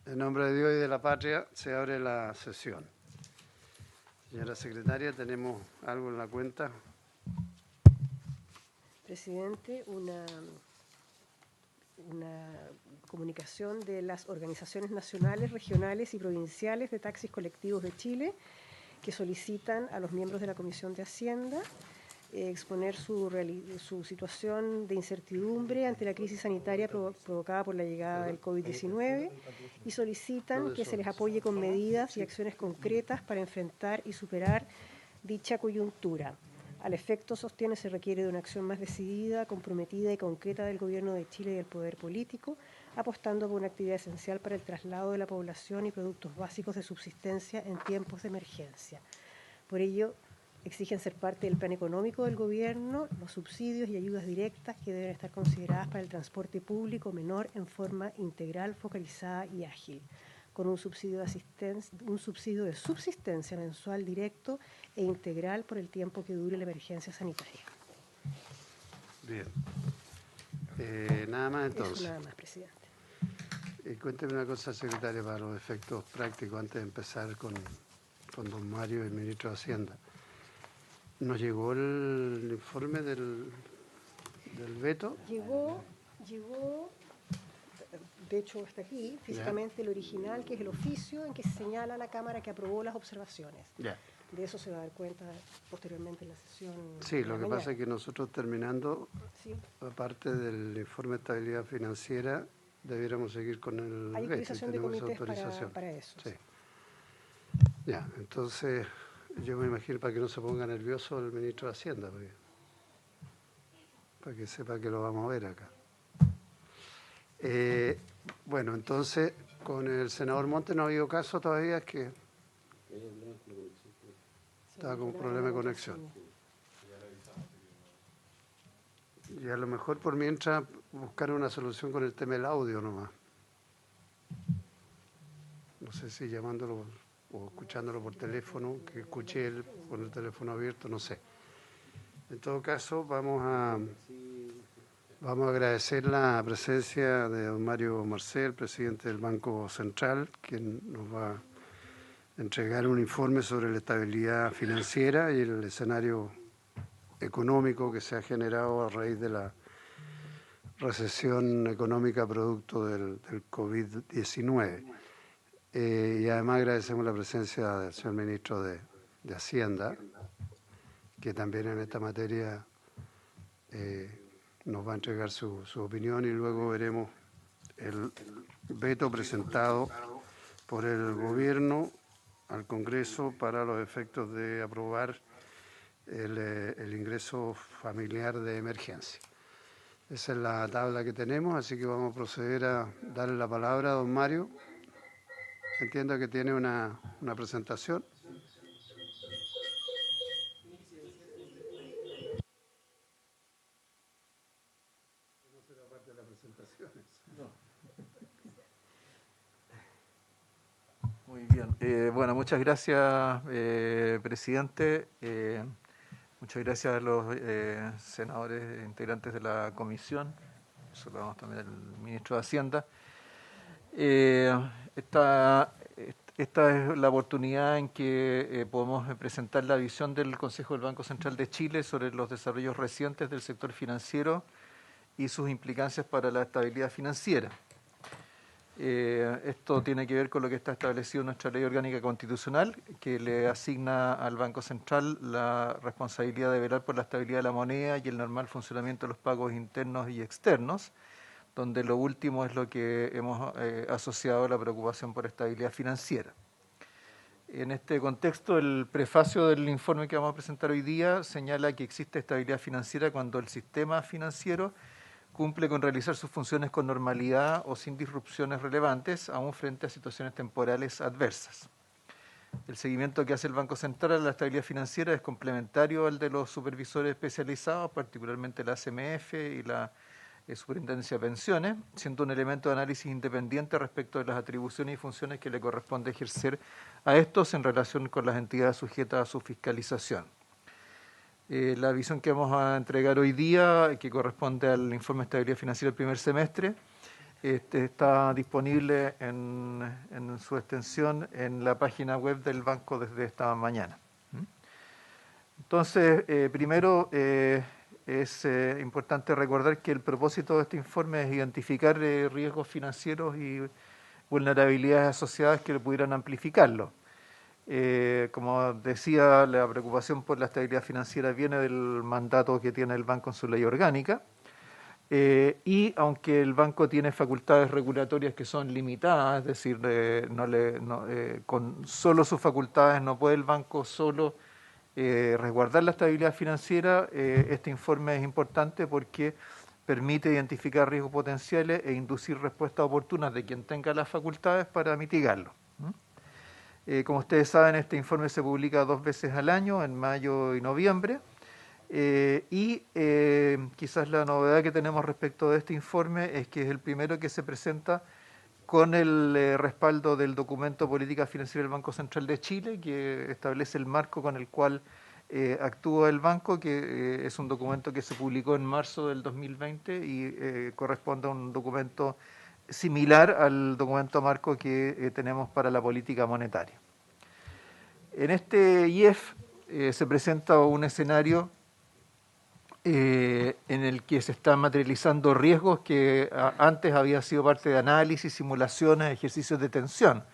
En nombre de Dios y de la patria se abre la sesión. Señora secretaria, ¿tenemos algo en la cuenta? Presidente, una comunicación de las organizaciones nacionales, regionales y provinciales de taxis colectivos de Chile que solicitan a los miembros de la Comisión de Hacienda exponer su situación de incertidumbre ante la crisis sanitaria provocada por la llegada del COVID-19 y solicitan que se les apoye con medidas y acciones concretas para enfrentar y superar dicha coyuntura. Al efecto, sostiene, se requiere de una acción más decidida, comprometida y concreta del Gobierno de Chile y del poder político, apostando por una actividad esencial para el traslado de la población y productos básicos de subsistencia en tiempos de emergencia. Por ello, exigen ser parte del plan económico del Gobierno, los subsidios y ayudas directas que deben estar consideradas para el transporte público menor en forma integral, focalizada y ágil, con un subsidio de subsistencia mensual directo e integral por el tiempo que dure la emergencia sanitaria. Bien. Nada más entonces. Eso nada más, presidente. Cuénteme una cosa, secretaria, para los efectos prácticos, antes de empezar con don Mario, el ministro de Hacienda. ¿Nos llegó el informe del veto? Llegó, de hecho está aquí, físicamente el original, que es el oficio en que se señala a la Cámara que aprobó las observaciones. Ya. De eso se va a dar cuenta posteriormente en la sesión. Sí, lo que pasa es que nosotros terminando, sí, aparte del informe de estabilidad financiera, debiéramos seguir con el hay veto. autorización de comités para eso. Sí. Ya, entonces yo me imagino para que no se ponga nervioso el ministro de Hacienda, para que sepa que lo vamos a ver acá. Bueno, entonces con el senador Montes no ha habido caso todavía, es que estaba con un problema de conexión. Y a lo mejor por mientras buscar una solución con el tema del audio nomás. No sé si llamándolo o escuchándolo por teléfono, que escuche él con el teléfono abierto, no sé. En todo caso, vamos a agradecer la presencia de don Mario Marcel, presidente del Banco Central, quien nos va a entregar un informe sobre la estabilidad financiera y el escenario económico que se ha generado a raíz de la recesión económica producto del COVID-19. Y además agradecemos la presencia del señor ministro de Hacienda, que también en esta materia nos va a entregar su opinión, y luego veremos el veto presentado por el Gobierno al Congreso para los efectos de aprobar el ingreso familiar de emergencia. Esa es la tabla que tenemos, así que vamos a proceder a darle la palabra a don Mario. Entiendo que tiene una presentación. No será parte de la presentación. No. Muy bien. Bueno, muchas gracias, presidente. Muchas gracias a los senadores integrantes de la comisión. Saludamos también al ministro de Hacienda. Esta es la oportunidad en que podemos presentar la visión del Consejo del Banco Central de Chile sobre los desarrollos recientes del sector financiero y sus implicancias para la estabilidad financiera. Esto tiene que ver con lo que está establecido en nuestra ley orgánica constitucional, que le asigna al Banco Central la responsabilidad de velar por la estabilidad de la moneda y el normal funcionamiento de los pagos internos y externos, donde lo último es lo que hemos asociado a la preocupación por estabilidad financiera. En este contexto, el prefacio del informe que vamos a presentar hoy día señala que existe estabilidad financiera cuando el sistema financiero cumple con realizar sus funciones con normalidad o sin disrupciones relevantes, aún frente a situaciones temporales adversas. El seguimiento que hace el Banco Central a la estabilidad financiera es complementario al de los supervisores especializados, particularmente la ACMF y la Superintendencia de Pensiones, siendo un elemento de análisis independiente respecto de las atribuciones y funciones que le corresponde ejercer a estos en relación con las entidades sujetas a su fiscalización. La visión que vamos a entregar hoy día, que corresponde al informe de estabilidad financiera del primer semestre, está disponible en su extensión en la página web del banco desde esta mañana. Entonces, primero es importante recordar que el propósito de este informe es identificar riesgos financieros y vulnerabilidades asociadas que pudieran amplificarlo. Como decía, la preocupación por la estabilidad financiera viene del mandato que tiene el banco en su ley orgánica. Y aunque el banco tiene facultades regulatorias que son limitadas, es decir, con solo sus facultades no puede el banco solo resguardar la estabilidad financiera, este informe es importante porque permite identificar riesgos potenciales e inducir respuestas oportunas de quien tenga las facultades para mitigarlo. Como ustedes saben, este informe se publica 2 veces al año, en mayo y noviembre. Quizás la novedad que tenemos respecto de este informe es que es el primero que se presenta con el respaldo del documento Política Financiera del Banco Central de Chile, que establece el marco con el cual actúa el banco, que es un documento que se publicó en marzo del 2020 y corresponde a un documento similar al documento marco que tenemos para la política monetaria. En este IEF se presenta un escenario en el que se están materializando riesgos que antes había sido parte de análisis, simulaciones, ejercicios de tensión.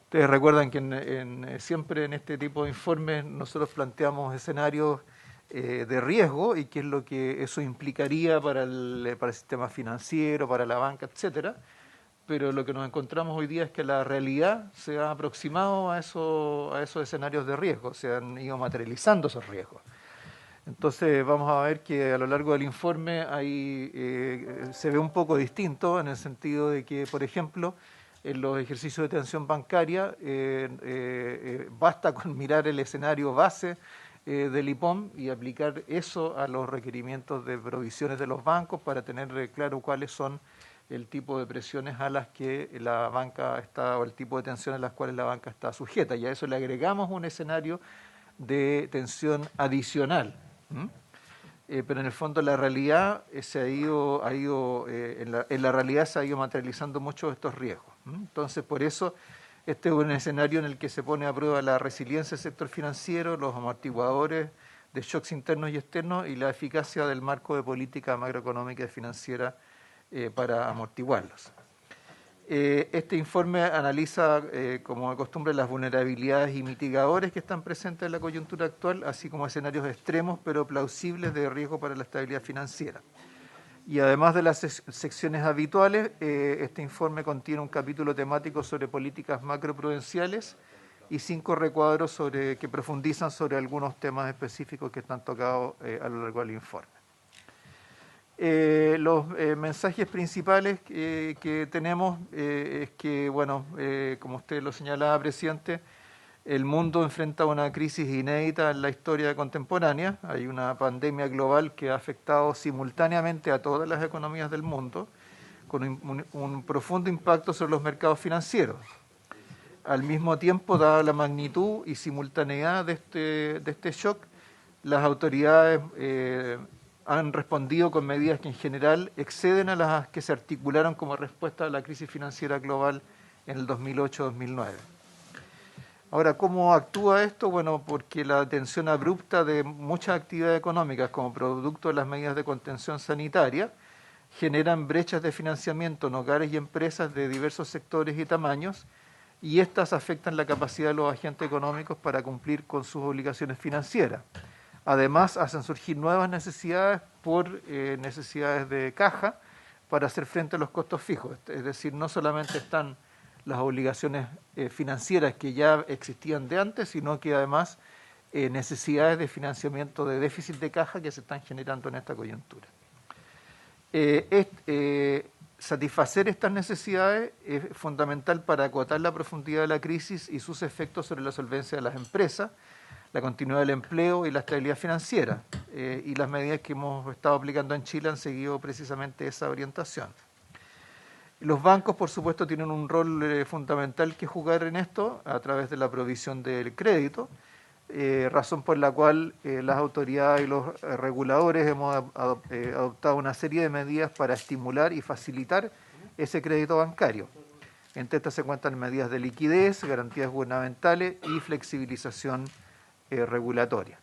Ustedes recuerdan que siempre en este tipo de informes nosotros planteamos escenarios de riesgo y qué es lo que eso implicaría para el sistema financiero, para la banca, etcétera. Pero lo que nos encontramos hoy día es que la realidad se ha aproximado a esos escenarios de riesgo, se han ido materializando esos riesgos. Entonces vamos a ver que a lo largo del informe se ve un poco distinto en el sentido de que, por ejemplo, en los ejercicios de tensión bancaria basta con mirar el escenario base del IPOM y aplicar eso a los requerimientos de provisiones de los bancos para tener claro cuáles son el tipo de presiones a las que la banca está, o el tipo de tensiones a las cuales la banca está sujeta. Y a eso le agregamos un escenario de tensión adicional. Pero en el fondo la realidad en la realidad se ha ido materializando muchos de estos riesgos. Entonces, por eso este es un escenario en el que se pone a prueba la resiliencia del sector financiero, los amortiguadores de shocks internos y externos y la eficacia del marco de política macroeconómica y financiera para amortiguarlos. Este informe analiza, como de costumbre, las vulnerabilidades y mitigadores que están presentes en la coyuntura actual, así como escenarios extremos pero plausibles de riesgo para la estabilidad financiera. Y además de las secciones habituales, este informe contiene un capítulo temático sobre políticas macroprudenciales y 5 recuadros que profundizan sobre algunos temas específicos que están tocados a lo largo del informe. Los mensajes principales que tenemos es que, bueno, como usted lo señalaba, presidente, el mundo enfrenta una crisis inédita en la historia contemporánea. Hay una pandemia global que ha afectado simultáneamente a todas las economías del mundo, con un profundo impacto sobre los mercados financieros. Al mismo tiempo, dada la magnitud y simultaneidad de este shock, las autoridades han respondido con medidas que en general exceden a las que se articularon como respuesta a la crisis financiera global en el 2008-2009. Ahora, ¿cómo actúa esto? Bueno, porque la detención abrupta de muchas actividades económicas como producto de las medidas de contención sanitaria generan brechas de financiamiento en hogares y empresas de diversos sectores y tamaños, y estas afectan la capacidad de los agentes económicos para cumplir con sus obligaciones financieras. Además, hacen surgir nuevas necesidades por necesidades de caja para hacer frente a los costos fijos. Es decir, no solamente están las obligaciones financieras que ya existían de antes, sino que además necesidades de financiamiento de déficit de caja que se están generando en esta coyuntura. Satisfacer estas necesidades es fundamental para acotar la profundidad de la crisis y sus efectos sobre la solvencia de las empresas, la continuidad del empleo y la estabilidad financiera. Y las medidas que hemos estado aplicando en Chile han seguido precisamente esa orientación. Los bancos, por supuesto, tienen un rol fundamental que jugar en esto a través de la provisión del crédito, razón por la cual las autoridades y los reguladores hemos adoptado una serie de medidas para estimular y facilitar ese crédito bancario. Entre estas se encuentran medidas de liquidez, garantías gubernamentales y flexibilización regulatoria.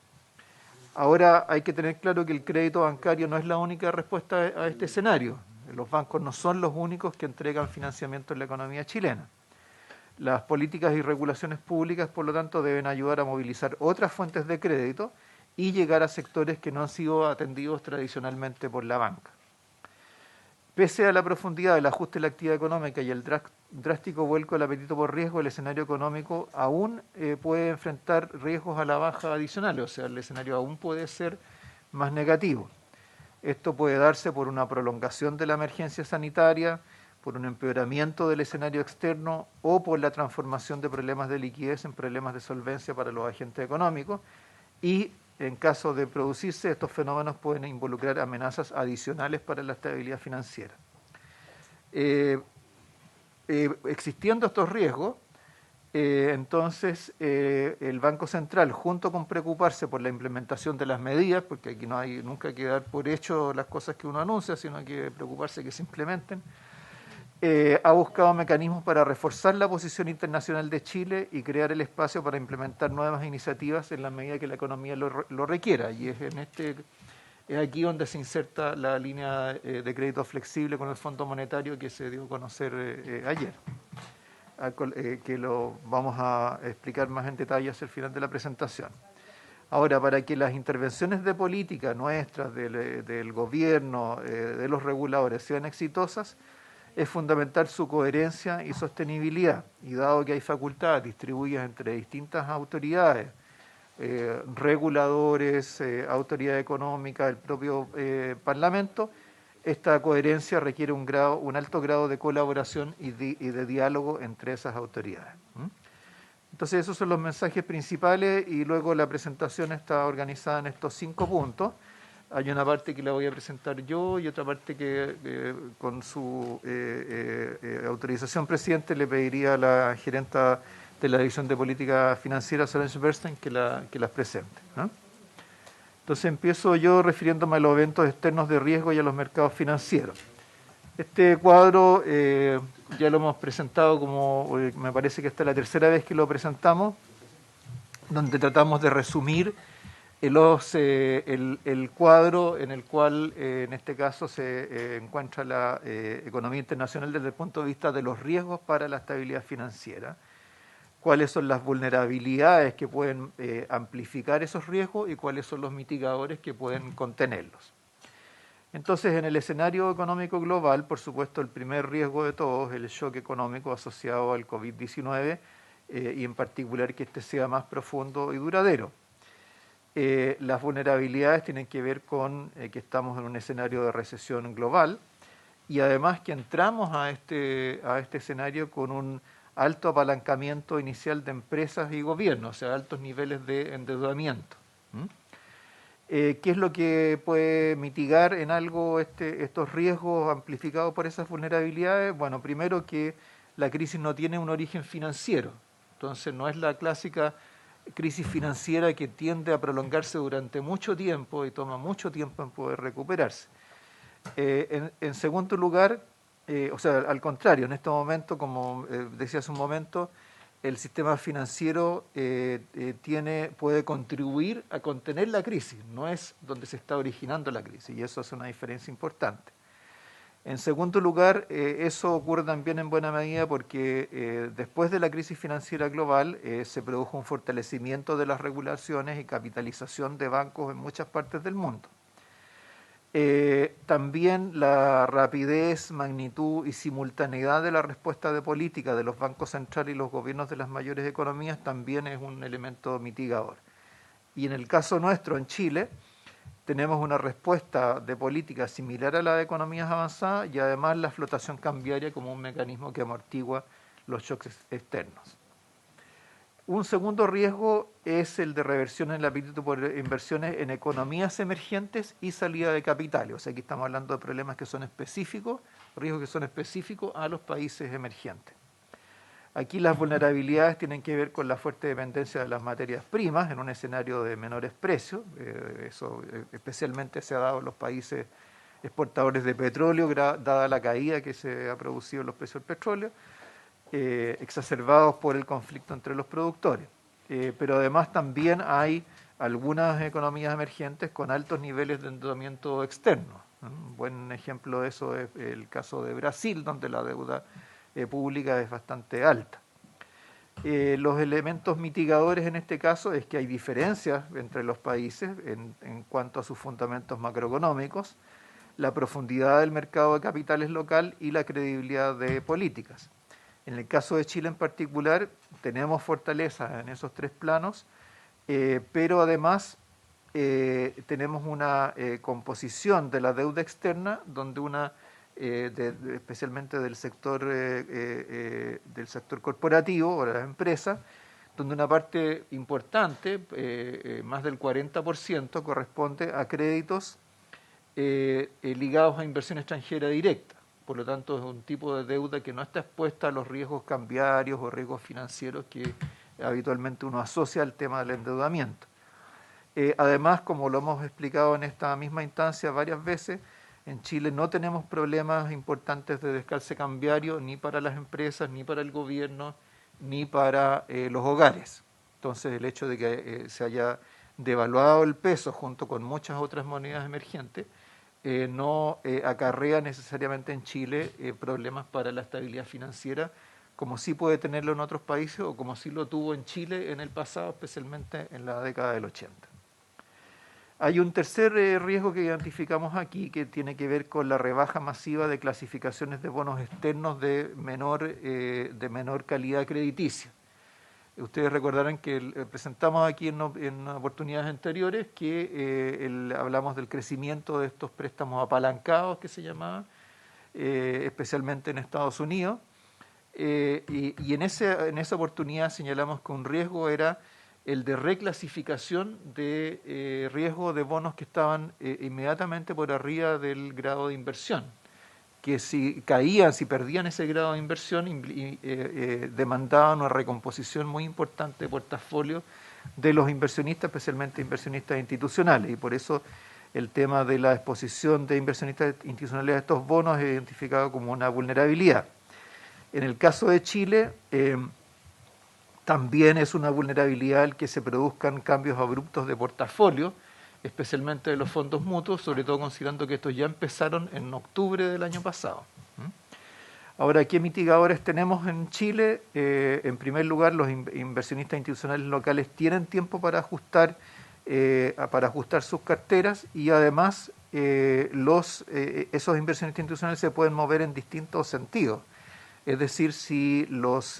Ahora hay que tener claro que el crédito bancario no es la única respuesta a este escenario. Los bancos no son los únicos que entregan financiamiento en la economía chilena. Las políticas y regulaciones públicas, por lo tanto, deben ayudar a movilizar otras fuentes de crédito y llegar a sectores que no han sido atendidos tradicionalmente por la banca. Pese a la profundidad del ajuste de la actividad económica y el drástico vuelco del apetito por riesgo, el escenario económico aún puede enfrentar riesgos a la baja adicionales, o sea, el escenario aún puede ser más negativo. Esto puede darse por una prolongación de la emergencia sanitaria, por un empeoramiento del escenario externo o por la transformación de problemas de liquidez en problemas de solvencia para los agentes económicos, y en caso de producirse, estos fenómenos pueden involucrar amenazas adicionales para la estabilidad financiera. Existiendo estos riesgos, entonces el Banco Central, junto con preocuparse por la implementación de las medidas, porque aquí no hay nunca que dar por hecho las cosas que uno anuncia, sino que preocuparse que se implementen, ha buscado mecanismos para reforzar la posición internacional de Chile y crear el espacio para implementar nuevas iniciativas en la medida que la economía lo requiera. Y es aquí donde se inserta la línea de crédito flexible con el Fondo Monetario que se dio a conocer ayer, que lo vamos a explicar más en detalle hacia el final de la presentación. Ahora, para que las intervenciones de política nuestras, del gobierno, de los reguladores sean exitosas, es fundamental su coherencia y sostenibilidad. Y dado que hay facultades distribuidas entre distintas autoridades, reguladores, autoridad económica, el propio Parlamento, esta coherencia requiere un alto grado de colaboración y de diálogo entre esas autoridades. Entonces esos son los mensajes principales y luego la presentación está organizada en estos 5 puntos. Hay una parte que la voy a presentar yo y otra parte que con su autorización, presidente, le pediría a la gerenta de la División de Política Financiera, Solange Bernstein, que las presente, ¿no? Entonces empiezo yo refiriéndome a los eventos externos de riesgo y a los mercados financieros. Este cuadro ya lo hemos presentado, me parece que esta es la tercera vez que lo presentamos, donde tratamos de resumir el cuadro en el cual en este caso se encuentra la economía internacional desde el punto de vista de los riesgos para la estabilidad financiera, cuáles son las vulnerabilidades que pueden amplificar esos riesgos y cuáles son los mitigadores que pueden contenerlos. Entonces, en el escenario económico global, por supuesto, el primer riesgo de todos es el shock económico asociado al COVID-19 y en particular que este sea más profundo y duradero. Las vulnerabilidades tienen que ver con que estamos en un escenario de recesión global y además que entramos a este escenario con un alto apalancamiento inicial de empresas y gobiernos, o sea, altos niveles de endeudamiento. ¿Qué es lo que puede mitigar en algo estos riesgos amplificados por esas vulnerabilidades? Bueno, primero que la crisis no tiene un origen financiero, entonces no es la clásica crisis financiera que tiende a prolongarse durante mucho tiempo y toma mucho tiempo en poder recuperarse. En segundo lugar, o sea, al contrario, en este momento, como decía hace un momento, el sistema financiero puede contribuir a contener la crisis, no es donde se está originando la crisis, y eso hace una diferencia importante. En segundo lugar, eso ocurre también en buena medida porque después de la crisis financiera global se produjo un fortalecimiento de las regulaciones y capitalización de bancos en muchas partes del mundo. También la rapidez, magnitud y simultaneidad de la respuesta de política de los bancos centrales y los gobiernos de las mayores economías también es un elemento mitigador. Y en el caso nuestro, en Chile, tenemos una respuesta de política similar a la de economías avanzadas y además la flotación cambiaria como un mecanismo que amortigua los shocks externos. Un segundo riesgo es el de reversión en el apetito por inversiones en economías emergentes y salida de capitales. O sea, aquí estamos hablando de problemas que son específicos, riesgos que son específicos a los países emergentes. Aquí las vulnerabilidades tienen que ver con la fuerte dependencia de las materias primas en un escenario de menores precios. Eso especialmente se ha dado en los países exportadores de petróleo, dada la caída que se ha producido en los precios del petróleo, exacerbados por el conflicto entre los productores. Pero además también hay algunas economías emergentes con altos niveles de endeudamiento externo. Un buen ejemplo de eso es el caso de Brasil, donde la deuda pública es bastante alta. Los elementos mitigadores en este caso es que hay diferencias entre los países en cuanto a sus fundamentos macroeconómicos, la profundidad del mercado de capitales local y la credibilidad de políticas. En el caso de Chile en particular, tenemos fortalezas en esos tres planos, pero además tenemos una composición de la deuda externa donde especialmente del sector corporativo o de las empresas, donde una parte importante, más del 40%, corresponde a créditos ligados a inversión extranjera directa. Por lo tanto, es un tipo de deuda que no está expuesta a los riesgos cambiarios o riesgos financieros que habitualmente uno asocia al tema del endeudamiento. Además, como lo hemos explicado en esta misma instancia varias veces, en Chile no tenemos problemas importantes de descalce cambiario ni para las empresas, ni para el gobierno, ni para los hogares. Entonces, el hecho de que se haya devaluado el peso junto con muchas otras monedas emergentes no acarrea necesariamente en Chile problemas para la estabilidad financiera, como sí puede tenerlo en otros países o como sí lo tuvo en Chile en el pasado, especialmente en la década del 80. Hay un tercer riesgo que identificamos aquí que tiene que ver con la rebaja masiva de clasificaciones de bonos externos de menor calidad crediticia. Ustedes recordarán que presentamos aquí en oportunidades anteriores que hablamos del crecimiento de estos préstamos apalancados que se llamaban, especialmente en Estados Unidos, y en esa oportunidad señalamos que un riesgo era el de reclasificación de riesgo de bonos que estaban inmediatamente por arriba del grado de inversión, que si caían, si perdían ese grado de inversión, demandaban una recomposición muy importante de portafolio de los inversionistas, especialmente inversionistas institucionales, y por eso el tema de la exposición de inversionistas institucionales a estos bonos es identificado como una vulnerabilidad. En el caso de Chile, también es una vulnerabilidad el que se produzcan cambios abruptos de portafolio, especialmente de los fondos mutuos, sobre todo considerando que estos ya empezaron en octubre del año pasado. Ahora, ¿qué mitigadores tenemos en Chile? En primer lugar, los inversionistas institucionales locales tienen tiempo para ajustar sus carteras y además esos inversionistas institucionales se pueden mover en distintos sentidos. Es decir, si los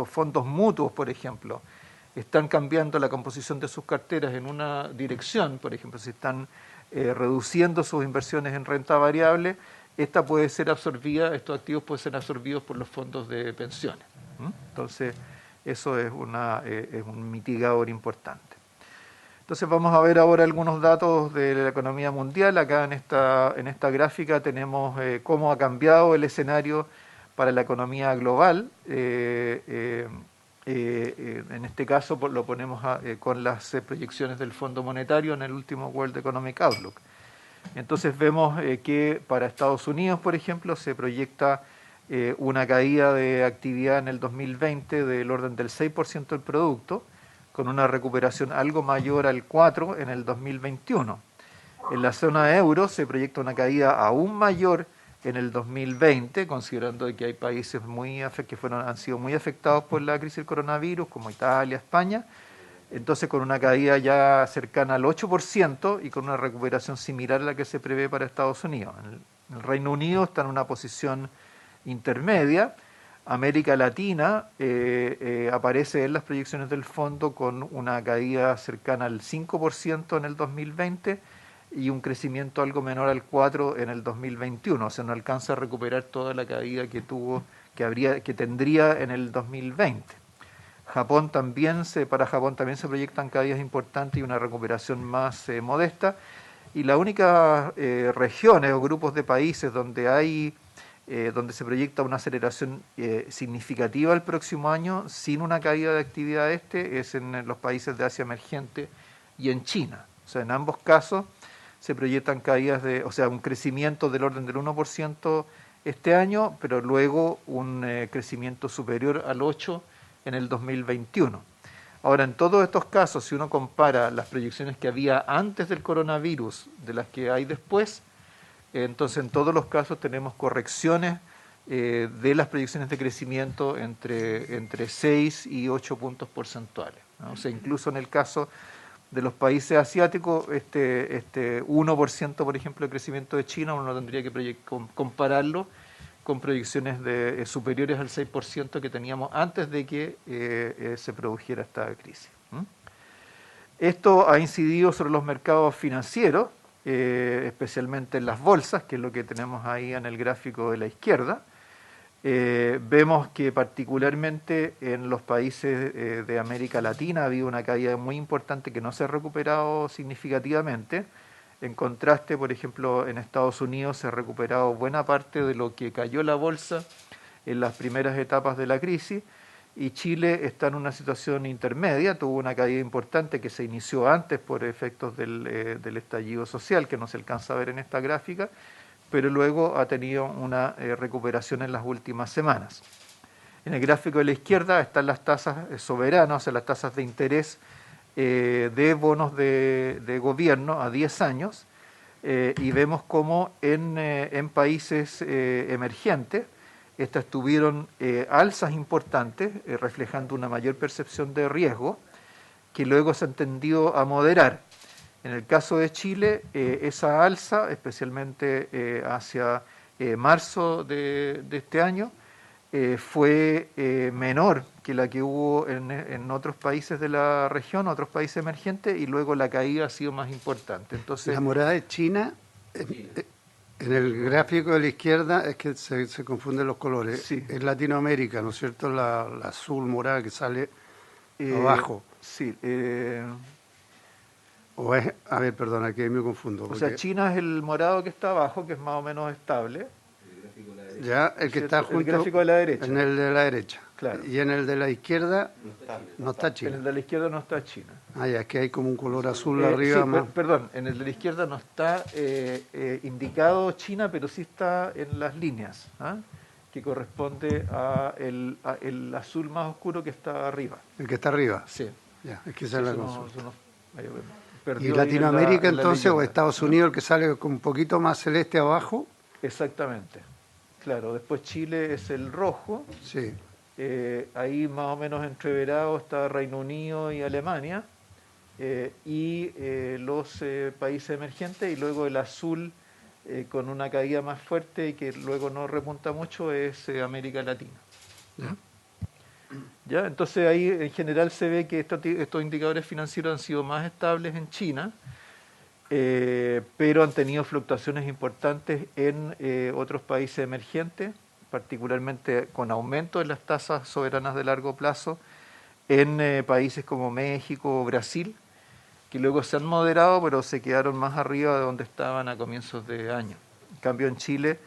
fondos mutuos, por ejemplo, están cambiando la composición de sus carteras en una dirección, por ejemplo, si están reduciendo sus inversiones en renta variable, estos activos pueden ser absorbidos por los fondos de pensiones. Entonces, eso es un mitigador importante. Entonces, vamos a ver ahora algunos datos de la economía mundial. Acá en esta gráfica tenemos cómo ha cambiado el escenario para la economía global. En este caso lo ponemos con las proyecciones del Fondo Monetario en el último World Economic Outlook. Entonces vemos que para Estados Unidos, por ejemplo, se proyecta una caída de actividad en el 2020 del orden del 6% del producto, con una recuperación algo mayor al 4% en el 2021. En la zona euro se proyecta una caída aún mayor en el 2020, considerando que hay países que han sido muy afectados por la crisis del coronavirus, como Italia, España, entonces con una caída ya cercana al 8% y con una recuperación similar a la que se prevé para Estados Unidos. El Reino Unido está en una posición intermedia. América Latina aparece en las proyecciones del fondo con una caída cercana al 5% en el 2020 y un crecimiento algo menor al 4% en el 2021, o sea, no alcanza a recuperar toda la caída que tendría en el 2020. Para Japón también se proyectan caídas importantes y una recuperación más modesta, y las únicas regiones o grupos de países donde se proyecta una aceleración significativa el próximo año sin una caída de actividad es en los países de Asia emergente y en China. O sea, en ambos casos se proyectan caídas un crecimiento del orden del 1% este año, pero luego un crecimiento superior al 8% en el 2021. Ahora, en todos estos casos, si uno compara las proyecciones que había antes del coronavirus de las que hay después, entonces en todos los casos tenemos correcciones de las proyecciones de crecimiento entre 6 y 8 puntos porcentuales, ¿no? O sea, incluso en el caso de los países asiáticos, este 1%, por ejemplo, de crecimiento de China, uno tendría que compararlo con proyecciones superiores al 6% que teníamos antes de que se produjera esta crisis. Esto ha incidido sobre los mercados financieros, especialmente en las bolsas, que es lo que tenemos ahí en el gráfico de la izquierda. Vemos que particularmente en los países de América Latina ha habido una caída muy importante que no se ha recuperado significativamente. En contraste, por ejemplo, en Estados Unidos se ha recuperado buena parte de lo que cayó la bolsa en las primeras etapas de la crisis, y Chile está en una situación intermedia. Tuvo una caída importante que se inició antes por efectos del estallido social, que no se alcanza a ver en esta gráfica, pero luego ha tenido una recuperación en las últimas semanas. En el gráfico de la izquierda están las tasas soberanas, o sea, las tasas de interés de bonos de gobierno a 10 años, y vemos cómo en países emergentes estas tuvieron alzas importantes, reflejando una mayor percepción de riesgo, que luego se han tendido a moderar. En el caso de Chile, esa alza, especialmente hacia marzo de este año, fue menor que la que hubo en otros países de la región, otros países emergentes, y luego la caída ha sido más importante. Entonces, la morada de China, en el gráfico de la izquierda, es que se confunden los colores. Sí. Es Latinoamérica, ¿no es cierto? La azul morada que sale abajo. Sí. O es, a ver, perdona, que me confundo. O sea, China es el morado que está abajo, que es más o menos estable. Ya, el que está junto. El gráfico de la derecha. En el de la derecha. Claro. Y en el de la izquierda no está China. En el de la izquierda no está China. Ah, ya, es que hay como un color azul arriba sí, más. Perdón, en el de la izquierda no está indicado China, pero sí está en las líneas, que corresponde a el azul más oscuro que está arriba. El que está arriba. Sí. Ya, es que esa es la cosa. ¿Y ¿Y Latinoamérica entonces o Estados Unidos, el que sale con un poquito más celeste abajo? Exactamente. Claro, después Chile es el rojo. Sí. Ahí más o menos entreverado está Reino Unido y Alemania, y los países emergentes, y luego el azul con una caída más fuerte y que luego no repunta mucho es América Latina. ¿Ya? Entonces ahí en general se ve que estos indicadores financieros han sido más estables en China, pero han tenido fluctuaciones importantes en otros países emergentes, particularmente con aumento en las tasas soberanas de largo plazo en países como México o Brasil, que luego se han moderado, pero se quedaron más arriba de donde estaban a comienzos de año. En cambio, en Chile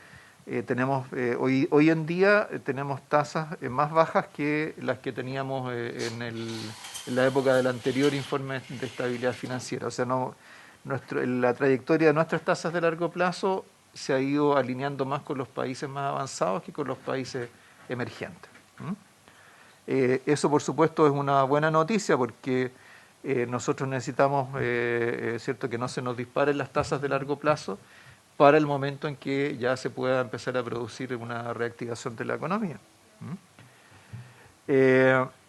tenemos hoy en día tenemos tasas más bajas que las que teníamos en la época del anterior informe de estabilidad financiera. O sea, la trayectoria de nuestras tasas de largo plazo se ha ido alineando más con los países más avanzados que con los países emergentes. Eso, por supuesto, es una buena noticia porque nosotros necesitamos cierto, que no se nos disparen las tasas de largo plazo para el momento en que ya se pueda empezar a producir una reactivación de la economía.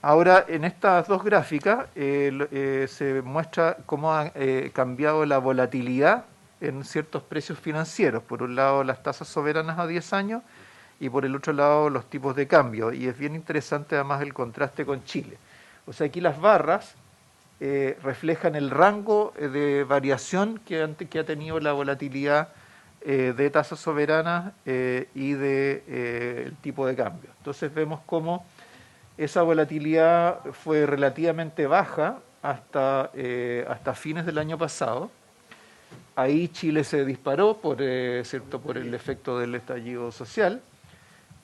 Ahora, en estas dos gráficas se muestra cómo ha cambiado la volatilidad en ciertos precios financieros. Por un lado, las tasas soberanas a 10 años y por el otro lado, los tipos de cambio. Y es bien interesante además el contraste con Chile. O sea, aquí las barras reflejan el rango de variación que ha tenido la volatilidad de tasas soberanas y el tipo de cambio. Entonces vemos cómo esa volatilidad fue relativamente baja hasta fines del año pasado. Ahí Chile se disparó por el efecto del estallido social,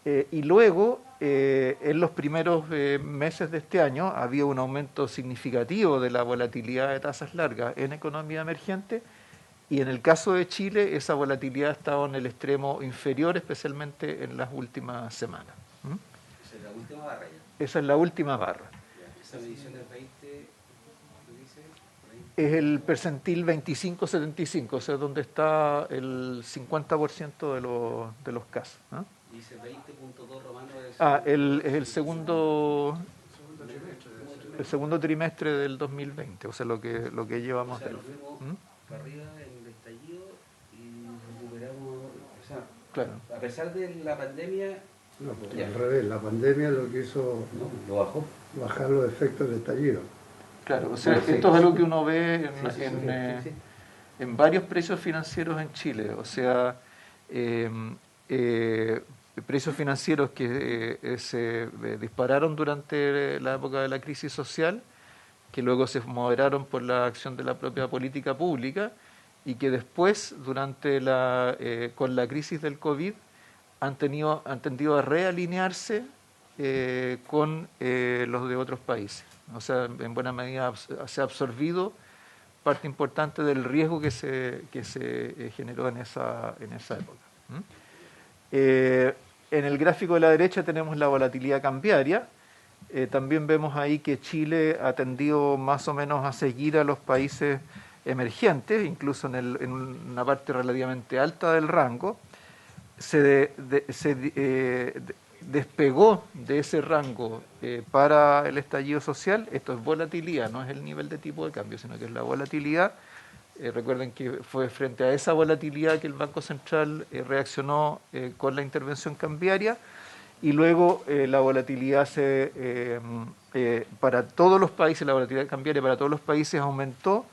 y luego en los primeros meses de este año había un aumento significativo de la volatilidad de tasas largas en economía emergente, Y en el caso de Chile, esa volatilidad ha estado en el extremo inferior, especialmente en las últimas semanas. ¿Mm? Esa es la última barra ya. Esa es la última barra. Ya. Esa medición del 20, ¿qué dice? Es el percentil 25-75, o sea, donde está el 50% de los casos. ¿No? Dice 20.2 romano. Es el segundo trimestre del 2020, o sea, lo que llevamos. O sea, nos fuimos para arriba en el estallido y recuperamos, o sea, claro. A pesar de la pandemia... No, pues al revés, la pandemia lo que hizo lo bajó. Bajar los efectos del estallido. Claro, o sea, esto es algo que uno ve en varios precios financieros en Chile, o sea, precios financieros que se dispararon durante la época de la crisis social, que luego se moderaron por la acción de la propia política pública y que después, con la crisis del COVID, han tendido a realinearse con los de otros países. O sea, en buena medida se ha absorbido parte importante del riesgo que se generó en esa época. En el gráfico de la derecha tenemos la volatilidad cambiaria. También vemos ahí que Chile ha tendido más o menos a seguir a los países emergentes, incluso en una parte relativamente alta del rango. Se despegó de ese rango para el estallido social. Esto es volatilidad, no es el nivel de tipo de cambio, sino que es la volatilidad. Recuerden que fue frente a esa volatilidad que el Banco Central reaccionó con la intervención cambiaria, y luego la volatilidad para todos los países, la volatilidad cambiaria para todos los países aumentó,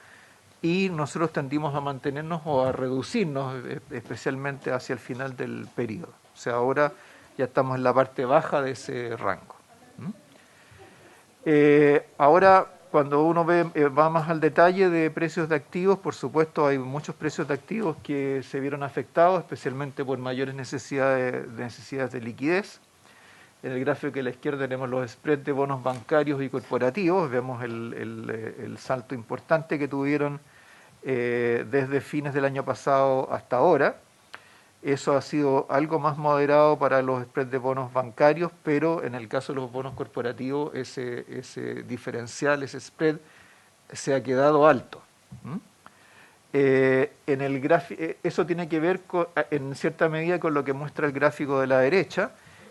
y nosotros tendimos a mantenernos o a reducirnos, especialmente hacia el final del periodo. O sea, ahora ya estamos en la parte baja de ese rango. Ahora, cuando uno va más al detalle de precios de activos, por supuesto hay muchos precios de activos que se vieron afectados, especialmente por mayores necesidades de liquidez. En el gráfico de la izquierda tenemos los spreads de bonos bancarios y corporativos. Vemos el salto importante que tuvieron desde fines del año pasado hasta ahora. Eso ha sido algo más moderado para los spreads de bonos bancarios, pero en el caso de los bonos corporativos ese diferencial, ese spread, se ha quedado alto. Eso tiene que ver en cierta medida con lo que muestra el gráfico de la derecha,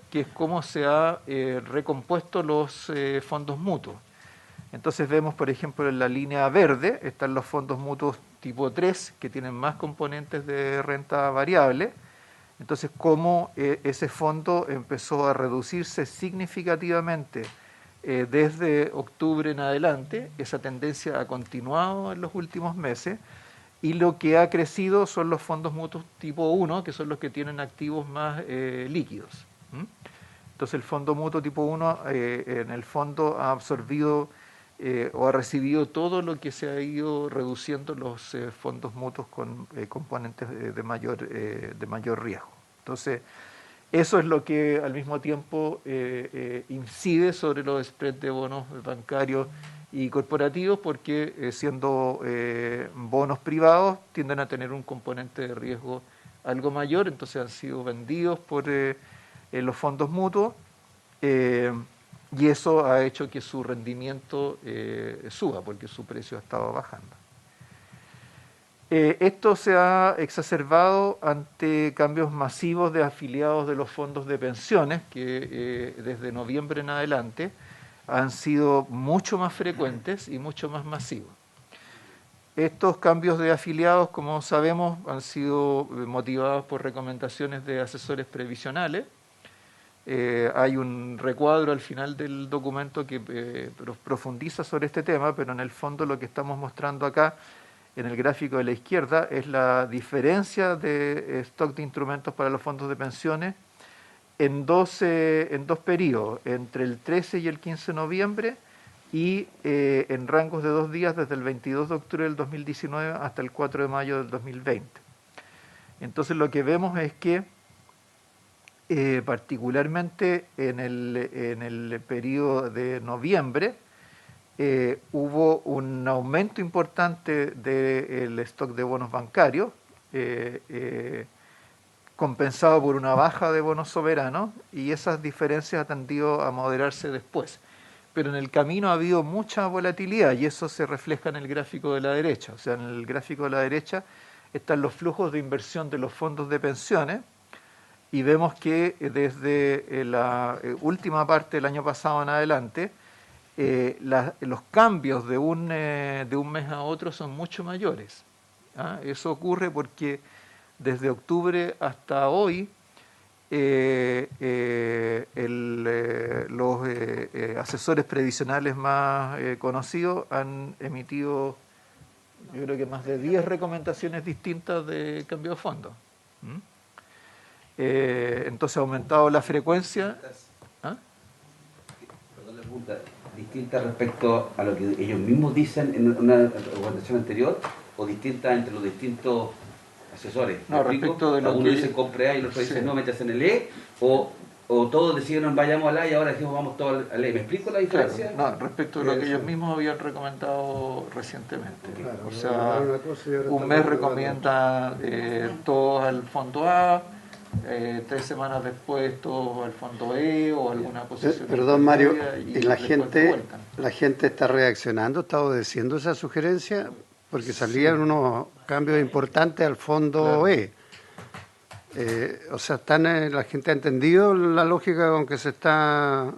que es cómo se han recompuesto los fondos mutuos. Entonces vemos, por ejemplo, en la línea verde están los fondos mutuos tipo 3, que tienen más componentes de renta variable. Entonces, cómo ese fondo empezó a reducirse significativamente desde octubre en adelante. Esa tendencia ha continuado en los últimos meses, y lo que ha crecido son los fondos mutuos tipo 1, que son los que tienen activos más líquidos. Entonces el fondo mutuo tipo 1 en el fondo ha absorbido o ha recibido todo lo que se ha ido reduciendo los fondos mutuos con componentes de mayor riesgo. Entonces eso es lo que al mismo tiempo incide sobre los spreads de bonos bancarios y corporativos, porque siendo bonos privados tienden a tener un componente de riesgo algo mayor, entonces han sido vendidos por los fondos mutuos, y eso ha hecho que su rendimiento suba, porque su precio ha estado bajando. Esto se ha exacerbado ante cambios masivos de afiliados de los fondos de pensiones, que desde noviembre en adelante han sido mucho más frecuentes y mucho más masivos. Estos cambios de afiliados, como sabemos, han sido motivados por recomendaciones de asesores previsionales. Hay un recuadro al final del documento que profundiza sobre este tema, pero en el fondo lo que estamos mostrando acá en el gráfico de la izquierda es la diferencia de stock de instrumentos para los fondos de pensiones en dos periodos, entre el 13 y el 15 de noviembre, y en rangos de 2 días desde el 22 de octubre del 2019 hasta el 4 de mayo del 2020. Entonces lo que vemos es que particularmente en el periodo de noviembre, hubo un aumento importante del stock de bonos bancarios, compensado por una baja de bonos soberanos, y esas diferencias han tendido a moderarse después. Pero en el camino ha habido mucha volatilidad y eso se refleja en el gráfico de la derecha. O sea, en el gráfico de la derecha están los flujos de inversión de los fondos de pensiones y vemos que desde la última parte del año pasado en adelante los cambios de un mes a otro son mucho mayores. ¿Ah? Eso ocurre porque desde octubre hasta hoy los asesores previsionales más conocidos han emitido, yo creo que más de 10 recomendaciones distintas de cambio de fondo. Entonces ha aumentado la frecuencia. ¿Ah? Perdón la pregunta, distinta respecto a lo que ellos mismos dicen en una recomendación anterior, o distinta entre los distintos asesores. No, respecto de lo uno que dice compre A y el otro dice sí. no, metas en el E, o todos decidieron vayamos al A y ahora decimos vamos todos al E. ¿Me explico la diferencia? Claro, no, respecto de lo que ellos mismos habían recomendado recientemente. Claro, O sea, una cosa y ahora un está mes otra. recomienda todos al fondo A, 3 semanas después todos al fondo E o alguna posición. Perdón, Mario, intermedia ¿y la después vuelcan. gente está reaccionando, está obedeciendo esa sugerencia? Porque salían unos cambios importantes al fondo Claro. E. O sea, la gente ha entendido la lógica con que se está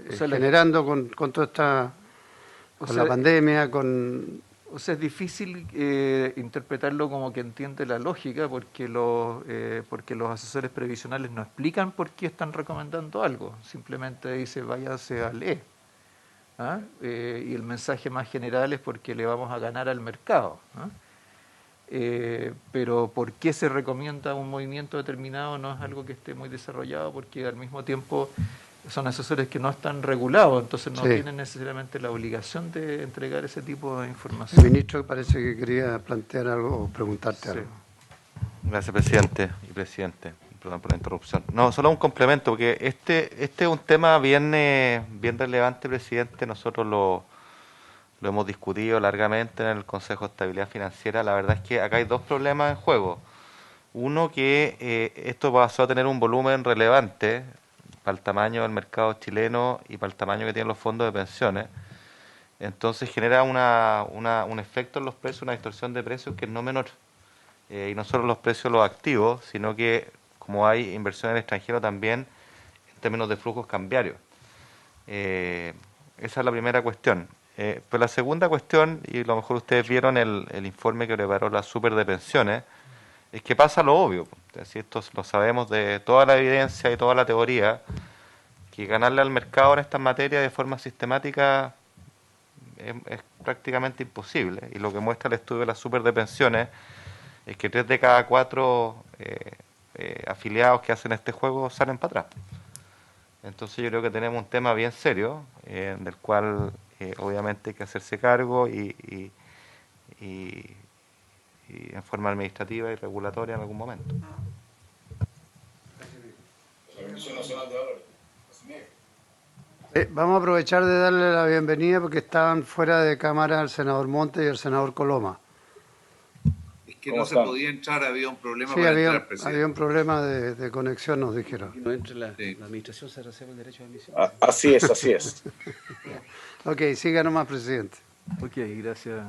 O sea, generando con toda esta, O con sea, la pandemia, con... O sea, es difícil interpretarlo como que entiende la lógica porque los asesores previsionales no explican por qué están recomendando algo. Simplemente dice váyase al E. ¿Ah? Y el mensaje más general es porque le vamos a ganar al mercado. ¿Ah? Pero por qué se recomienda un movimiento determinado no es algo que esté muy desarrollado porque al mismo tiempo son asesores que no están regulados, entonces no Sí. tienen necesariamente la obligación de entregar ese tipo de El información. ministro parece que quería plantear algo o preguntarte Sí. algo. Gracias, presidente y presidente. Perdón por la interrupción. No, solo un complemento, porque este es un tema bien relevante, presidente. Nosotros lo hemos discutido largamente en el Consejo de Estabilidad Financiera. La verdad es que acá hay dos problemas en juego. Uno, que esto pasó a tener un volumen relevante para el tamaño del mercado chileno y para el tamaño que tienen los fondos de pensiones. Entonces genera un efecto en los precios, una distorsión de precios que es no menor. Y no solo los precios de los activos, sino que como hay inversión en el extranjero también en términos de flujos cambiarios. Esa es la primera cuestión. Pero la segunda cuestión, y a lo mejor ustedes vieron el informe que preparó la Super de Pensiones, es que pasa lo obvio. Si esto lo sabemos de toda la evidencia y toda la teoría, que ganarle al mercado en estas materias de forma sistemática es prácticamente imposible. Y lo que muestra el estudio de la Super de Pensiones es que 3 de cada 4 afiliados que hacen este juego salen para atrás. Entonces yo creo que tenemos un tema bien serio, del cual obviamente hay que hacerse cargo y en forma administrativa y regulatoria en algún momento. Vamos a aprovechar de darle la bienvenida porque estaban fuera de cámara el senador Montes y el senador Coloma. Es que no se podía entrar, había un problema Sí, para había entrar, presidente. un problema de conexión, nos dijeron. No entre la Sí. administración se reserva el derecho de admisión. Así es, así es. Ok, siga nomás, presidente. Ok, gracias.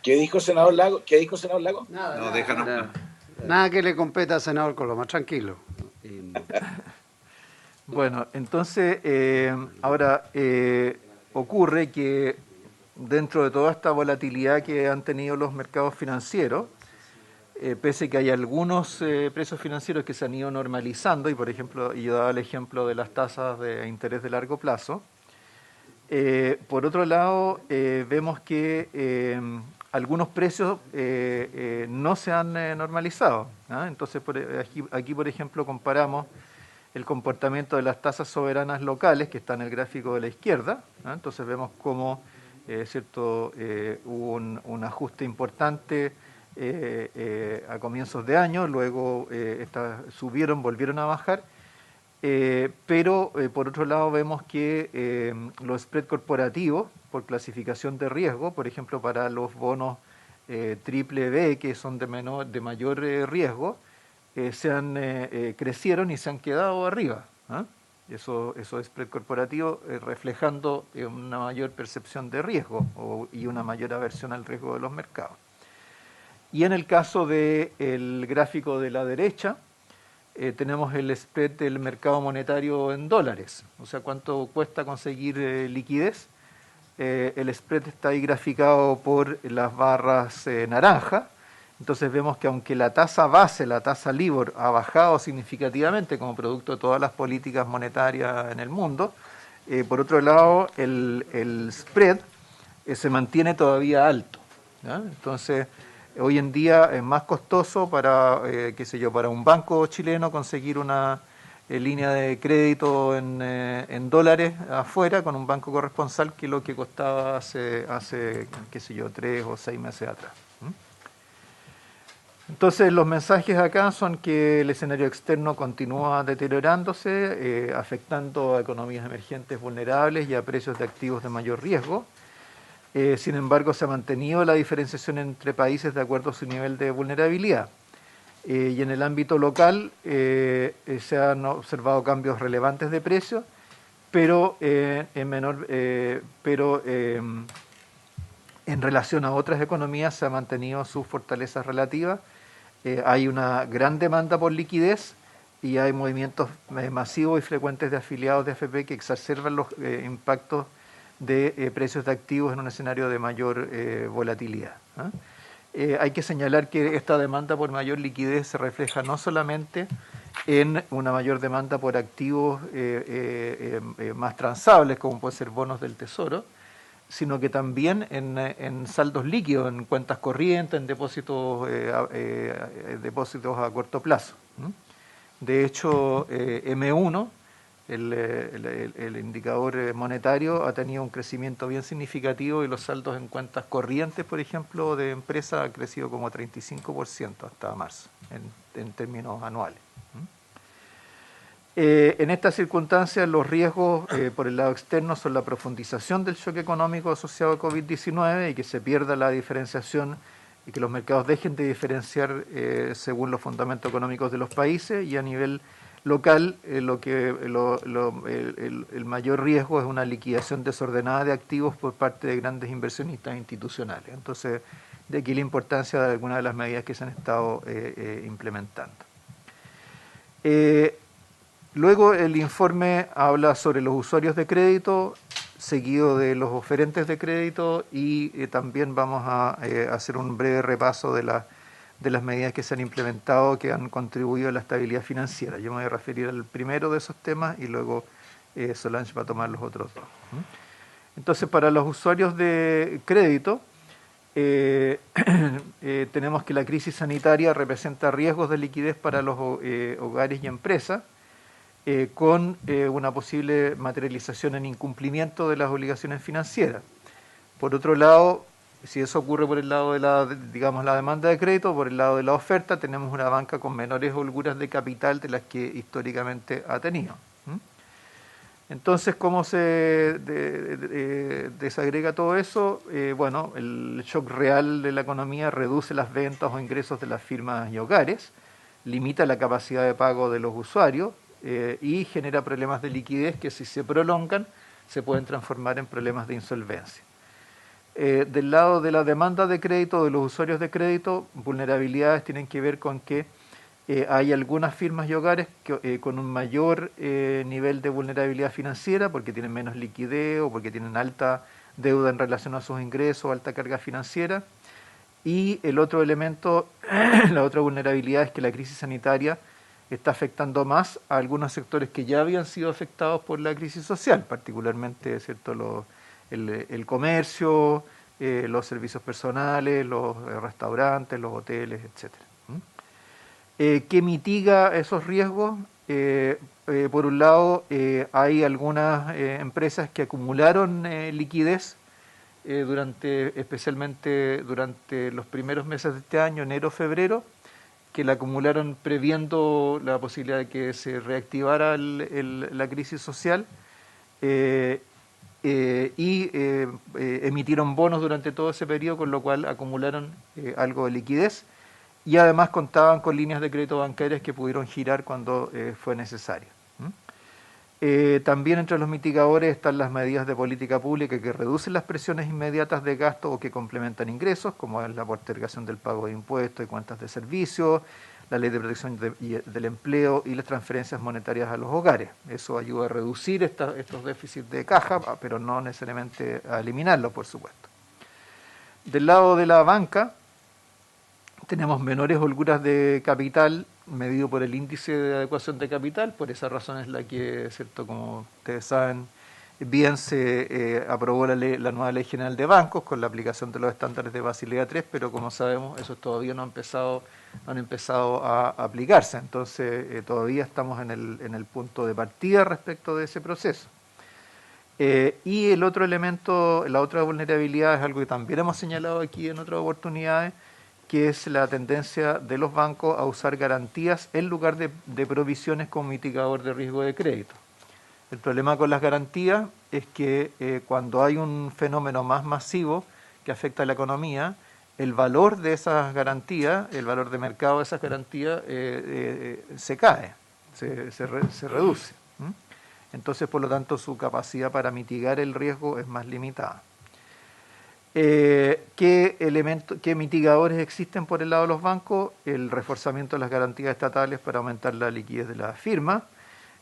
¿Qué dijo senador Lago? ¿Qué dijo senador Lago? No, déjanos. Nada que le competa al senador Coloma, tranquilo. Bueno, entonces ahora ocurre que dentro de toda esta volatilidad que han tenido los mercados financieros, pese que hay algunos precios financieros que se han ido normalizando, y por ejemplo, yo daba el ejemplo de las tasas de interés de largo plazo, por otro lado vemos que algunos precios no se han normalizado. ¿Ah? Entonces aquí, por ejemplo, comparamos el comportamiento de las tasas soberanas locales, que está en el gráfico de la izquierda. ¿Ah? Entonces vemos cómo hubo un ajuste importante a comienzos de año, luego subieron, volvieron a bajar, pero por otro lado vemos que los spreads corporativos por clasificación de riesgo, por ejemplo, para los bonos triple B, que son de mayor riesgo, crecieron y se han quedado arriba. Eso es spread corporativo, reflejando una mayor percepción de riesgo y una mayor aversión al riesgo de los mercados. Y en el caso del gráfico de la derecha, tenemos el spread del mercado monetario en dólares, o sea, cuánto cuesta conseguir liquidez. El spread está ahí graficado por las barras naranja. Entonces vemos que aunque la tasa base, la tasa LIBOR, ha bajado significativamente como producto de todas las políticas monetarias en el mundo, por otro lado el spread se mantiene todavía alto, ¿ya? Entonces hoy en día es más costoso para un banco chileno conseguir una línea de crédito en dólares afuera con un banco corresponsal que lo que costaba hace 3 o 6 meses atrás. Entonces los mensajes acá son que el escenario externo continúa deteriorándose, afectando a economías emergentes vulnerables y a precios de activos de mayor riesgo. Sin embargo, se ha mantenido la diferenciación entre países de acuerdo a su nivel de vulnerabilidad. Y en el ámbito local se han observado cambios relevantes de precios, pero en relación a otras economías se ha mantenido sus fortalezas relativas. Hay una gran demanda por liquidez y hay movimientos masivos y frecuentes de afiliados de AFP que exacerban los impactos de precios de activos en un escenario de mayor volatilidad. Hay que señalar que esta demanda por mayor liquidez se refleja no solamente en una mayor demanda por activos más transables, como pueden ser bonos del Tesoro, sino que también en saldos líquidos, en cuentas corrientes, en depósitos a corto plazo. De hecho, M1, el indicador monetario, ha tenido un crecimiento bien significativo y los saldos en cuentas corrientes, por ejemplo, de empresas ha crecido como 35% hasta marzo, en términos anuales. En estas circunstancias, los riesgos por el lado externo son la profundización del shock económico asociado a COVID-19 y que se pierda la diferenciación y que los mercados dejen de diferenciar según los fundamentos económicos de los países, y a nivel local el mayor riesgo es una liquidación desordenada de activos por parte de grandes inversionistas institucionales. Entonces, de aquí la importancia de algunas de las medidas que se han estado implementando. Luego el informe habla sobre los usuarios de crédito, seguido de los oferentes de crédito, y también vamos a hacer un breve repaso de las medidas que se han implementado que han contribuido a la estabilidad financiera. Yo me voy a referir al primero de esos temas y luego Solange va a tomar los otros dos. Entonces, para los usuarios de crédito, tenemos que la crisis sanitaria representa riesgos de liquidez para los hogares y empresas, con una posible materialización en incumplimiento de las obligaciones financieras. Por otro lado, si eso ocurre por el lado de la demanda de crédito, por el lado de la oferta, tenemos una banca con menores holguras de capital de las que históricamente ha tenido. Entonces, ¿cómo se desagrega todo eso? Bueno, el shock real de la economía reduce las ventas o ingresos de las firmas y hogares, limita la capacidad de pago de los usuarios, y genera problemas de liquidez que, si se prolongan, se pueden transformar en problemas de insolvencia. Del lado de la demanda de crédito, de los usuarios de crédito, vulnerabilidades tienen que ver con que hay algunas firmas y hogares con un mayor nivel de vulnerabilidad financiera porque tienen menos liquidez o porque tienen alta deuda en relación a sus ingresos, alta carga financiera. Y el otro elemento, la otra vulnerabilidad, es que la crisis sanitaria está afectando más a algunos sectores que ya habían sido afectados por la crisis social, particularmente, ¿cierto?, el comercio, los servicios personales, los restaurantes, los hoteles, etc. ¿Qué mitiga esos riesgos? Por un lado, hay algunas empresas que acumularon liquidez especialmente durante los primeros meses de este año, enero, febrero, que la acumularon previendo la posibilidad de que se reactivara la crisis social, emitieron bonos durante todo ese periodo, con lo cual acumularon algo de liquidez y además contaban con líneas de crédito bancarias que pudieron girar cuando fue necesario. También entre los mitigadores están las medidas de política pública que reducen las presiones inmediatas de gasto o que complementan ingresos, como es la postergación del pago de impuestos y cuentas de servicios, la ley de protección del empleo y las transferencias monetarias a los hogares. Eso ayuda a reducir estos déficits de caja, pero no necesariamente a eliminarlos, por supuesto. Del lado de la banca, tenemos menores holguras de capital medido por el índice de adecuación de capital. Por esa razón es la que, cierto, como ustedes saben bien, se aprobó la nueva Ley General de Bancos con la aplicación de los estándares de Basilea III, pero como sabemos, esos todavía no han empezado a aplicarse. Entonces, todavía estamos en el punto de partida respecto de ese proceso. Y el otro elemento, la otra vulnerabilidad, es algo que también hemos señalado aquí en otras oportunidades, que es la tendencia de los bancos a usar garantías en lugar de provisiones como mitigador de riesgo de crédito. El problema con las garantías es que cuando hay un fenómeno más masivo que afecta a la economía, el valor de esas garantías, el valor de mercado de esas garantías se cae, se reduce. Entonces, por lo tanto, su capacidad para mitigar el riesgo es más limitada. ¿Qué mitigadores existen por el lado de los bancos? El reforzamiento de las garantías estatales para aumentar la liquidez de la firma,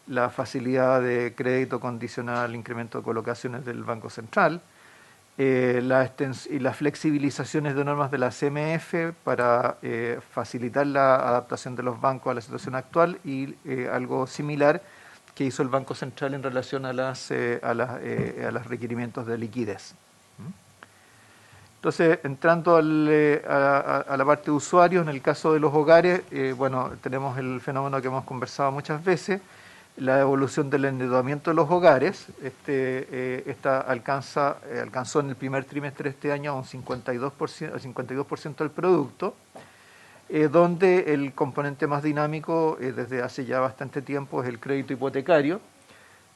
la facilidad de crédito condicionada al incremento de colocaciones del Banco Central, y las flexibilizaciones de normas de la CMF para facilitar la adaptación de los bancos a la situación actual y algo similar que hizo el Banco Central en relación a los requerimientos de liquidez. Entonces, entrando a la parte de usuarios, en el caso de los hogares, bueno, tenemos el fenómeno que hemos conversado muchas veces, la evolución del endeudamiento de los hogares. Esta alcanzó en el primer trimestre de este año a un 52% del producto, donde el componente más dinámico desde hace ya bastante tiempo es el crédito hipotecario,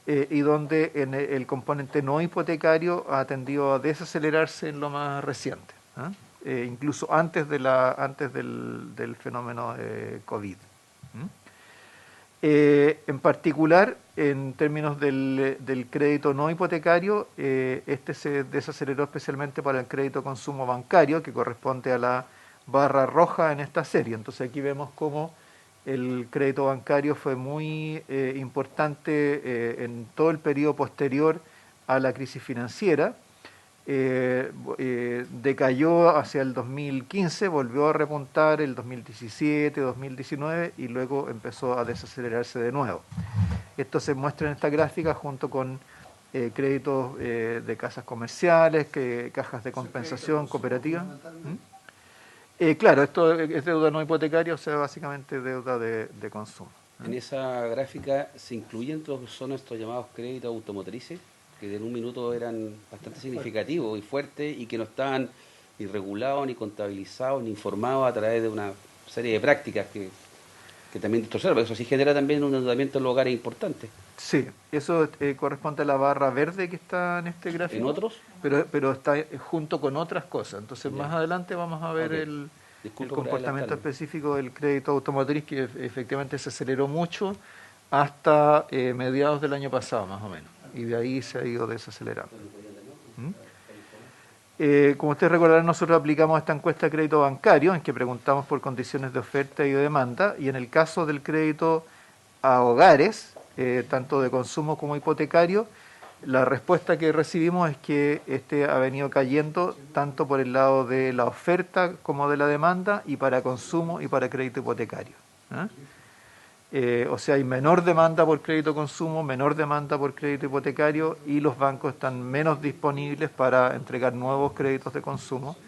y donde el componente no hipotecario ha tendido a desacelerarse en lo más reciente, incluso antes del fenómeno de COVID. En particular, en términos del crédito no hipotecario, este se desaceleró especialmente para el crédito consumo bancario, que corresponde a la barra roja en esta serie. Entonces aquí vemos cómo el crédito bancario fue muy importante en todo el periodo posterior a la crisis financiera. Decayó hacia el 2015, volvió a repuntar el 2017, 2019 y luego empezó a desacelerarse de nuevo. Esto se muestra en esta gráfica junto con créditos de casas comerciales, cajas de compensación, cooperativas. Claro, esto es deuda no hipotecaria, o sea, básicamente deuda de consumo. En esa gráfica se incluyen son estos llamados créditos automotrices, que en un minuto eran bastante significativos y fuertes y que no estaban ni regulados, ni contabilizados, ni informados a través de una serie de prácticas que también distorsionan, porque eso sí genera también un endeudamiento en los hogares importante. Sí, eso corresponde a la barra verde que está en este gráfico. ¿En otros? Pero está junto con otras cosas. Entonces, más adelante vamos a ver el comportamiento específico del crédito automotriz, que efectivamente se aceleró mucho hasta mediados del año pasado, más o menos. Y de ahí se ha ido desacelerando. Como ustedes recordarán, nosotros aplicamos esta encuesta de crédito bancario, en que preguntamos por condiciones de oferta y de demanda, y en el caso del crédito a hogares, tanto de consumo como hipotecario, la respuesta que recibimos es que ha venido cayendo tanto por el lado de la oferta como de la demanda, y para consumo y para crédito hipotecario. O sea, hay menor demanda por crédito consumo, menor demanda por crédito hipotecario, y los bancos están menos disponibles para entregar nuevos créditos de consumo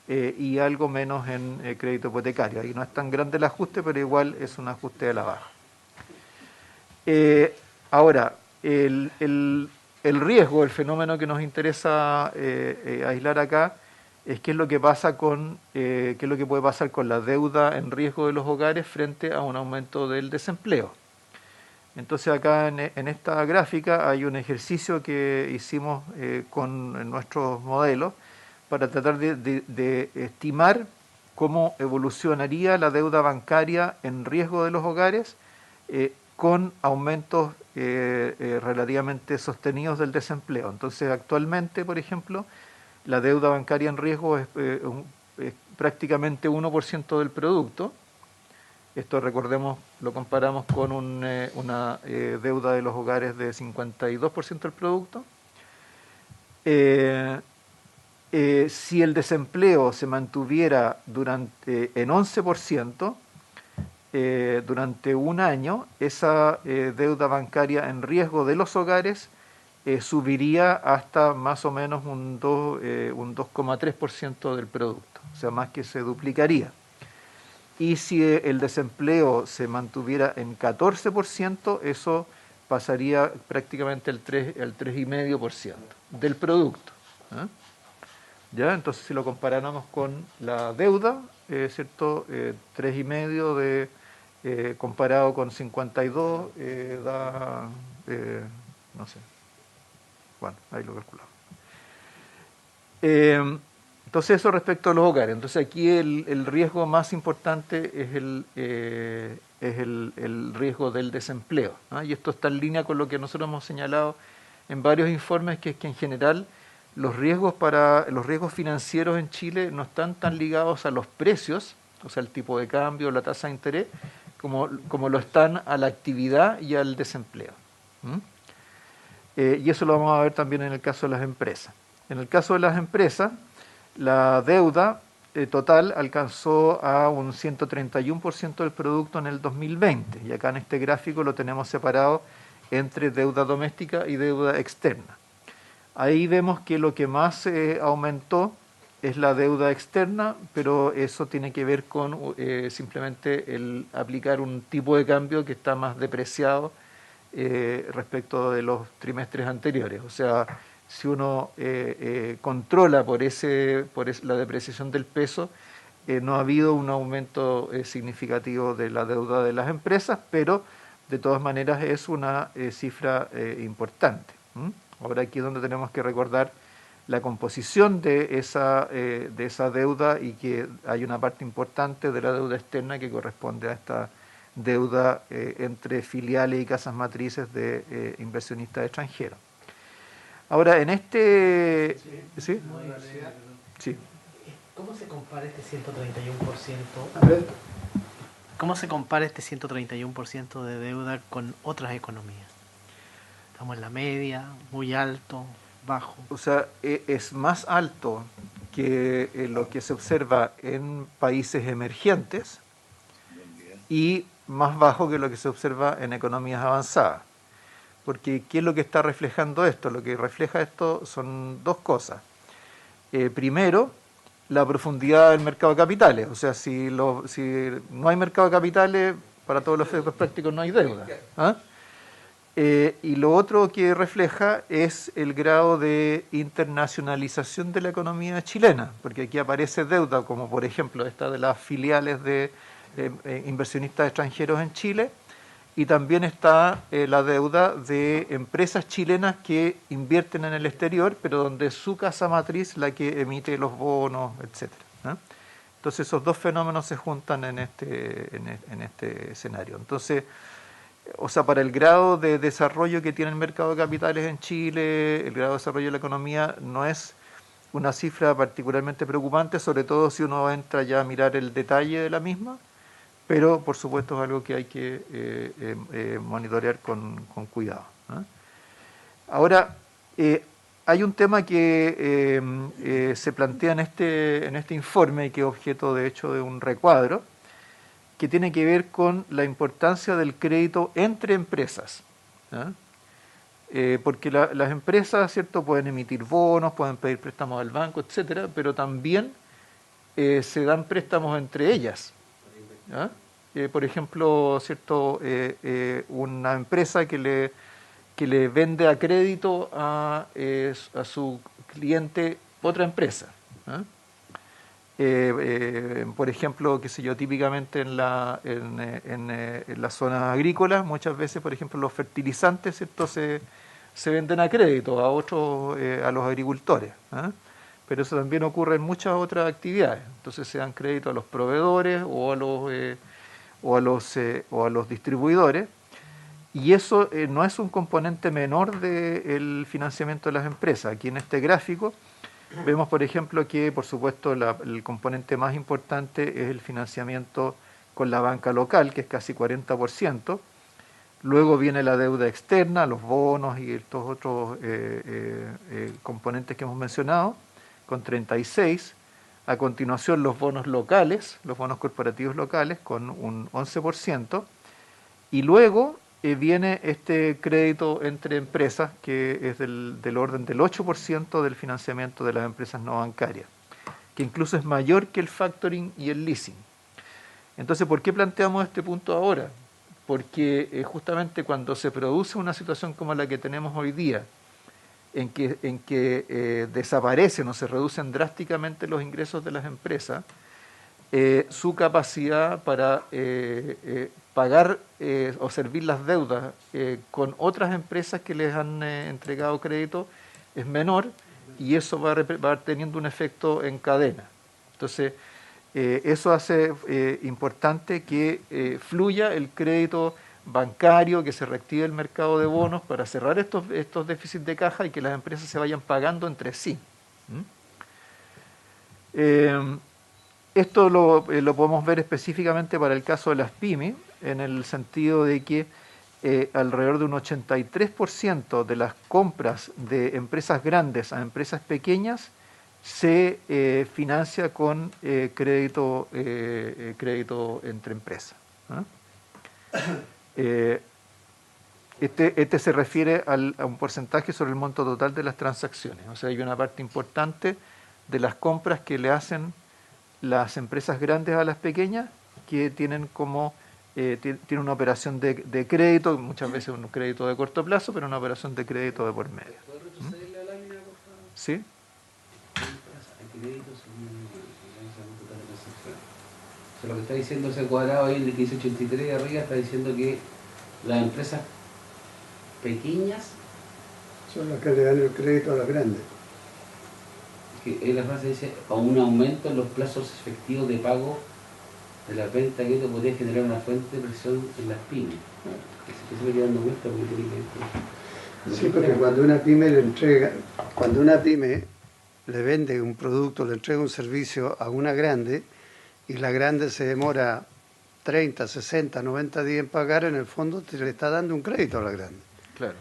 y algo menos en crédito hipotecario. Ahí no es tan grande el ajuste, pero igual es un ajuste de la baja. Ahora, el riesgo, el fenómeno que nos interesa aislar acá, es qué es lo que pasa qué es lo que puede pasar con la deuda en riesgo de los hogares frente a un aumento del desempleo. Entonces acá en esta gráfica hay un ejercicio que hicimos con nuestros modelos para tratar de estimar cómo evolucionaría la deuda bancaria en riesgo de los hogares con aumentos relativamente sostenidos del desempleo. Entonces actualmente, por ejemplo, la deuda bancaria en riesgo es prácticamente 1% del producto. Esto, recordemos, lo comparamos con una deuda de los hogares de 52% del producto. Si el desempleo se mantuviera en 11%, durante un año, esa deuda bancaria en riesgo de los hogares subiría hasta más o menos un 2,3% del producto, o sea, más que se duplicaría. Y si el desempleo se mantuviera en 14%, eso pasaría prácticamente al 3,5% del producto. ¿Ya? Entonces, si lo comparáramos con la deuda, ¿cierto? 3,5 comparado con 52 da, no sé, bueno, ahí lo calculamos. Entonces, eso respecto a los hogares. Entonces, aquí el riesgo más importante es el riesgo del desempleo, ¿no? Y esto está en línea con lo que nosotros hemos señalado en varios informes, que es que en general los riesgos financieros en Chile no están tan ligados a los precios, o sea, el tipo de cambio, la tasa de interés, como lo están a la actividad y al desempleo. Y eso lo vamos a ver también en el caso de las empresas. En el caso de las empresas, la deuda total alcanzó a un 131% del producto en el 2020, y acá en este gráfico lo tenemos separado entre deuda doméstica y deuda externa. Ahí vemos que lo que más aumentó es la deuda externa, pero eso tiene que ver con simplemente el aplicar un tipo de cambio que está más depreciado respecto de los trimestres anteriores. O sea, si uno controla por la depreciación del peso, no ha habido un aumento significativo de la deuda de las empresas, pero de todas maneras es una cifra importante. Ahora aquí es donde tenemos que recordar la composición de esa deuda, y que hay una parte importante de la deuda externa que corresponde a esta deuda entre filiales y casas matrices de inversionistas extranjeros. Ahora, en este... ¿Sí? Sí. ¿Cómo se compara este 131%? ¿Cómo se compara este 131% de deuda con otras economías? ¿Estamos en la media, muy alto, bajo? O sea, es más alto que lo que se observa en países emergentes y más bajo que lo que se observa en economías avanzadas. Porque, ¿qué es lo que está reflejando esto? Lo que refleja esto son dos cosas. Primero, la profundidad del mercado de capitales. O sea, si no hay mercado de capitales, para todos los efectos prácticos no hay deuda. Y lo otro que refleja es el grado de internacionalización de la economía chilena, porque aquí aparece deuda, como por ejemplo esta de las filiales de inversionistas extranjeros en Chile, y también está la deuda de empresas chilenas que invierten en el exterior, pero donde es su casa matriz la que emite los bonos, etcétera. Entonces esos dos fenómenos se juntan en este escenario. Entonces, o sea, para el grado de desarrollo que tiene el mercado de capitales en Chile, el grado de desarrollo de la economía, no es una cifra particularmente preocupante, sobre todo si uno entra ya a mirar el detalle de la misma, pero por supuesto es algo que hay que monitorear con cuidado. Ahora, hay un tema que se plantea en este informe, y que es objeto de hecho de un recuadro, que tiene que ver con la importancia del crédito entre empresas. Porque las empresas, ¿cierto?, pueden emitir bonos, pueden pedir préstamos al banco, etcétera, pero también se dan préstamos entre ellas. Por ejemplo, ¿cierto?, una empresa que le vende a crédito a su cliente otra empresa. Por ejemplo, qué sé yo, típicamente en las zonas agrícolas, muchas veces, por ejemplo, los fertilizantes, ¿cierto?, se venden a crédito a otros, a los agricultores, ¿ah? Pero eso también ocurre en muchas otras actividades. Entonces se dan crédito a los proveedores o a los distribuidores, y eso no es un componente menor del financiamiento de las empresas. Aquí en este gráfico vemos, por ejemplo, que por supuesto el componente más importante es el financiamiento con la banca local, que es casi 40%. Luego viene la deuda externa, los bonos y estos otros componentes que hemos mencionado, con 36%. A continuación, los bonos locales, los bonos corporativos locales, con un 11%. Y luego viene este crédito entre empresas, que es del orden del 8% del financiamiento de las empresas no bancarias, que incluso es mayor que el factoring y el leasing. Entonces, ¿por qué planteamos este punto ahora? Porque justamente cuando se produce una situación como la que tenemos hoy día, en que desaparecen o se reducen drásticamente los ingresos de las empresas, su capacidad para pagar o servir las deudas con otras empresas que les han entregado crédito es menor, y eso va teniendo un efecto en cadena. Entonces, eso hace importante que fluya el crédito bancario, que se reactive el mercado de bonos para cerrar estos déficits de caja y que las empresas se vayan pagando entre sí. Esto lo podemos ver específicamente para el caso de las pymes, en el sentido de que alrededor de un 83% de las compras de empresas grandes a empresas pequeñas se financia con crédito entre empresas. Este se refiere a un porcentaje sobre el monto total de las transacciones. O sea, hay una parte importante de las compras que le hacen las empresas grandes a las pequeñas, que tienen tiene una operación de crédito, muchas veces un crédito de corto plazo, pero una operación de crédito de por medio. ¿Puede retroceder la lámina, por favor? ¿Sí? O sea, lo que está diciendo ese cuadrado ahí, el de 1583 arriba, está diciendo que las empresas pequeñas son las que le dan el crédito a las grandes. que en la frase dice, a un aumento en los plazos efectivos de pago de la venta, que esto podría generar una fuente de presión en las pymes. Que se me queda dando vuelta porque tiene que ver con... Sí, porque cuando una pyme le vende un producto, le entrega un servicio a una grande, y la grande se demora 30, 60, 90 días en pagar, en el fondo le está dando un crédito a la grande. Claro.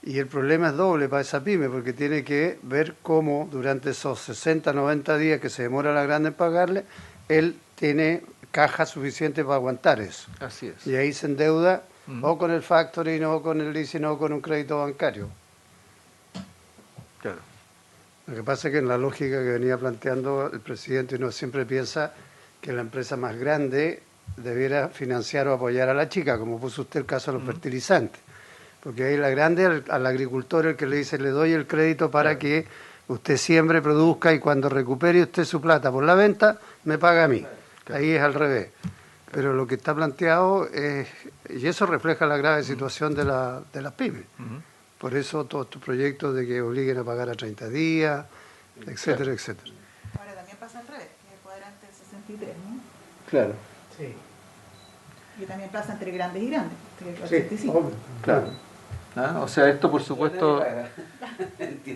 Y el problema es doble para esa pyme, porque tiene que ver cómo durante esos 60, 90 días que se demora la grande en pagarle, él tiene caja suficiente para aguantar eso. Así es. Y ahí se endeuda o con el factoring, o con el leasing, o con un crédito bancario. Claro. Lo que pasa es que en la lógica que venía planteando el presidente, uno siempre piensa que la empresa más grande debiera financiar o apoyar a la chica, como puso usted el caso de los fertilizantes. Porque ahí la grande, al agricultor, el que le dice, le doy el crédito para que usted siembre, produzca, y cuando recupere usted su plata por la venta, me paga a mí. Ahí es al revés. Pero lo que está planteado es, y eso refleja la grave situación de las pymes. Por eso todos estos proyectos de que obliguen a pagar a 30 días, etcétera, etcétera. Ahora también pasa al revés, que es el cuadrante del 63, ¿no? Claro. Sí. Y también pasa entre grandes y grandes, entre el Sí, 85. obvio, claro. O sea, esto por supuesto,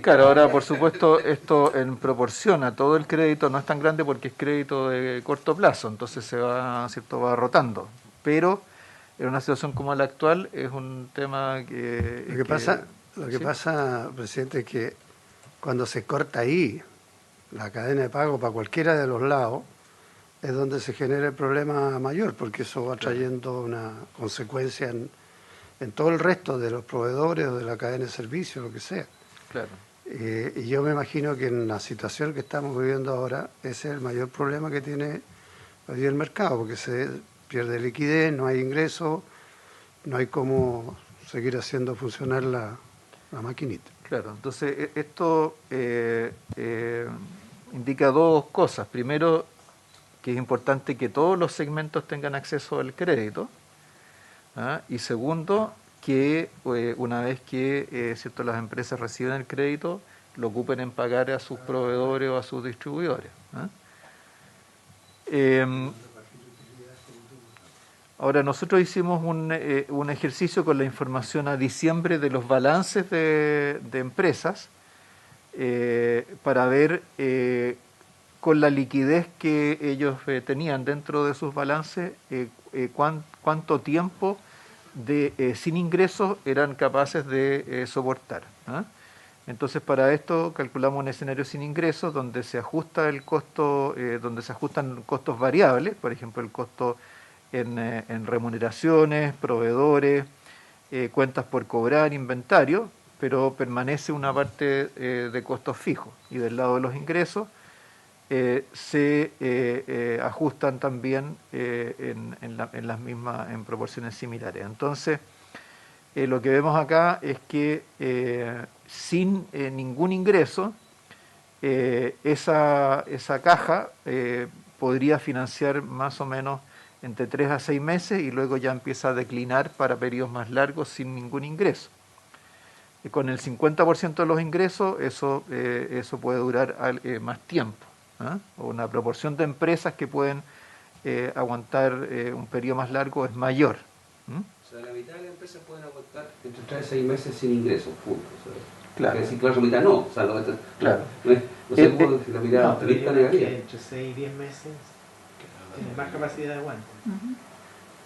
claro, ahora por supuesto esto en proporción a todo el crédito no es tan grande porque es crédito de corto plazo, entonces se va, ¿cierto?, va rotando, pero en una situación como la actual es un tema que... Lo que pasa, presidente, es que cuando se corta ahí la cadena de pago para cualquiera de los lados, es donde se genera el problema mayor, porque eso va trayendo una consecuencia en todo el resto de los proveedores o de la cadena de servicios, lo que sea. Claro. Y yo me imagino que en la situación que estamos viviendo ahora, ese es el mayor problema que tiene hoy el mercado, porque se pierde liquidez, no hay ingresos, no hay cómo seguir haciendo funcionar la maquinita. Claro, entonces esto indica dos cosas. Primero, que es importante que todos los segmentos tengan acceso al crédito. Y segundo, que una vez que ¿cierto? Las empresas reciben el crédito, lo ocupen en pagar a sus proveedores o a sus distribuidores. Ahora, nosotros hicimos un ejercicio con la información a diciembre de los balances de empresas para ver con la liquidez que ellos tenían dentro de sus balances cuánto tiempo sin ingresos eran capaces de soportar. Entonces, para esto calculamos un escenario sin ingresos donde se ajusta el costo, donde se ajustan costos variables, por ejemplo, el costo en remuneraciones, proveedores, cuentas por cobrar, inventario, pero permanece una parte de costos fijos. Y del lado de los ingresos se ajustan también en proporciones similares. Entonces, lo que vemos acá es que sin ningún ingreso, esa caja podría financiar más o menos entre 3 a 6 meses y luego ya empieza a declinar para periodos más largos sin ningún ingreso. Con el 50% de los ingresos, eso puede durar más tiempo. O una proporción de empresas que pueden aguantar un periodo más largo es mayor. O sea, la mitad de las empresas pueden aguantar entre 3 a 6 meses sin ingresos, punto. Claro. Es decir, claro, la mitad no. O sea, claro. No sé cómo la mitad optimista negativa. Entre 6 y 10 meses tienen más capacidad de aguante.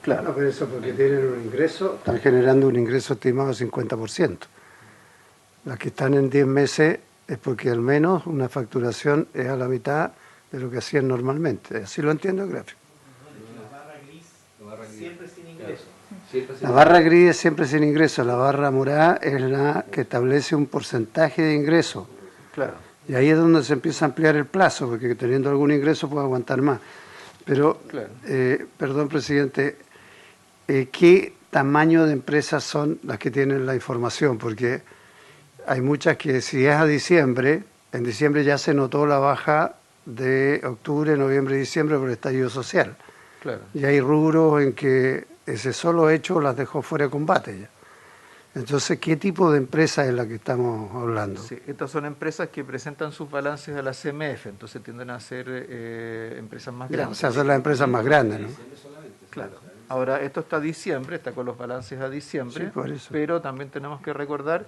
Claro, no, pero eso porque tienen un ingreso, están generando un ingreso estimado de 50%. Las que están en 10 meses es porque al menos una facturación es a la mitad de lo que hacían normalmente. Así lo entiendo el gráfico. La barra gris siempre sin ingreso. La barra gris es siempre sin ingreso, la barra morada es la que establece un porcentaje de ingreso. Claro. Y ahí es donde se empieza a ampliar el plazo, porque teniendo algún ingreso puede aguantar más. Pero, claro. Perdón, presidente, ¿qué tamaño de empresas son las que tienen la información? Porque hay muchas que si es a diciembre, en diciembre ya se notó la baja de octubre, noviembre y diciembre por el estallido social. Claro. Y hay rubros en que ese solo hecho las dejó fuera de combate ya. Entonces, ¿qué tipo de empresa es la que estamos hablando? Sí, estas son empresas que presentan sus balances a la CMF, entonces tienden a ser empresas más grandes. O sea, son las empresas más grandes, ¿no? Claro. Ahora, esto está a diciembre, está con los balances a diciembre, Sí, por eso. pero también tenemos que recordar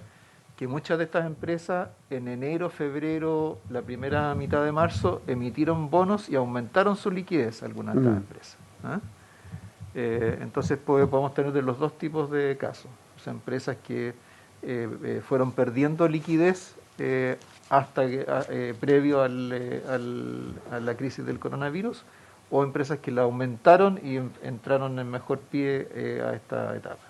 que muchas de estas empresas en enero, febrero, la primera mitad de marzo, emitieron bonos y aumentaron su liquidez, algunas de estas empresas. Entonces podemos tener de los dos tipos de casos. O sea, empresas que fueron perdiendo liquidez hasta previo a la crisis del coronavirus, o empresas que la aumentaron y entraron en mejor pie a esta etapa.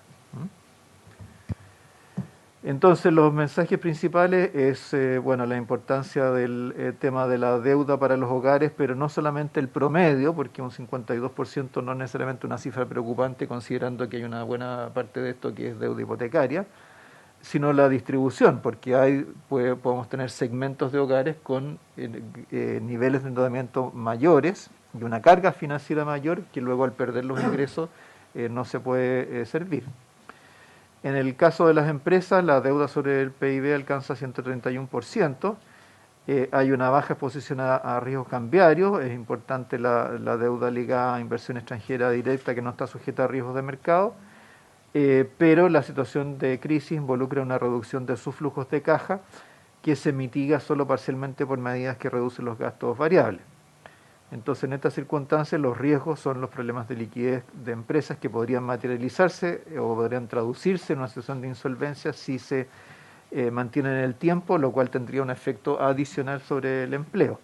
Entonces, los mensajes principales es la importancia del tema de la deuda para los hogares, pero no solamente el promedio, porque un 52% no es necesariamente una cifra preocupante, considerando que hay una buena parte de esto que es deuda hipotecaria, sino la distribución, porque podemos tener segmentos de hogares con niveles de endeudamiento mayores y una carga financiera mayor que luego al perder los ingresos no se puede servir. En el caso de las empresas, la deuda sobre el PIB alcanza 131%. Hay una baja exposición a riesgos cambiarios. Es importante la deuda ligada a inversión extranjera directa que no está sujeta a riesgos de mercado. Pero la situación de crisis involucra una reducción de sus flujos de caja que se mitiga solo parcialmente por medidas que reducen los gastos variables. Entonces, en estas circunstancias, los riesgos son los problemas de liquidez de empresas que podrían materializarse o podrían traducirse en una situación de insolvencia si se mantienen en el tiempo, lo cual tendría un efecto adicional sobre el empleo.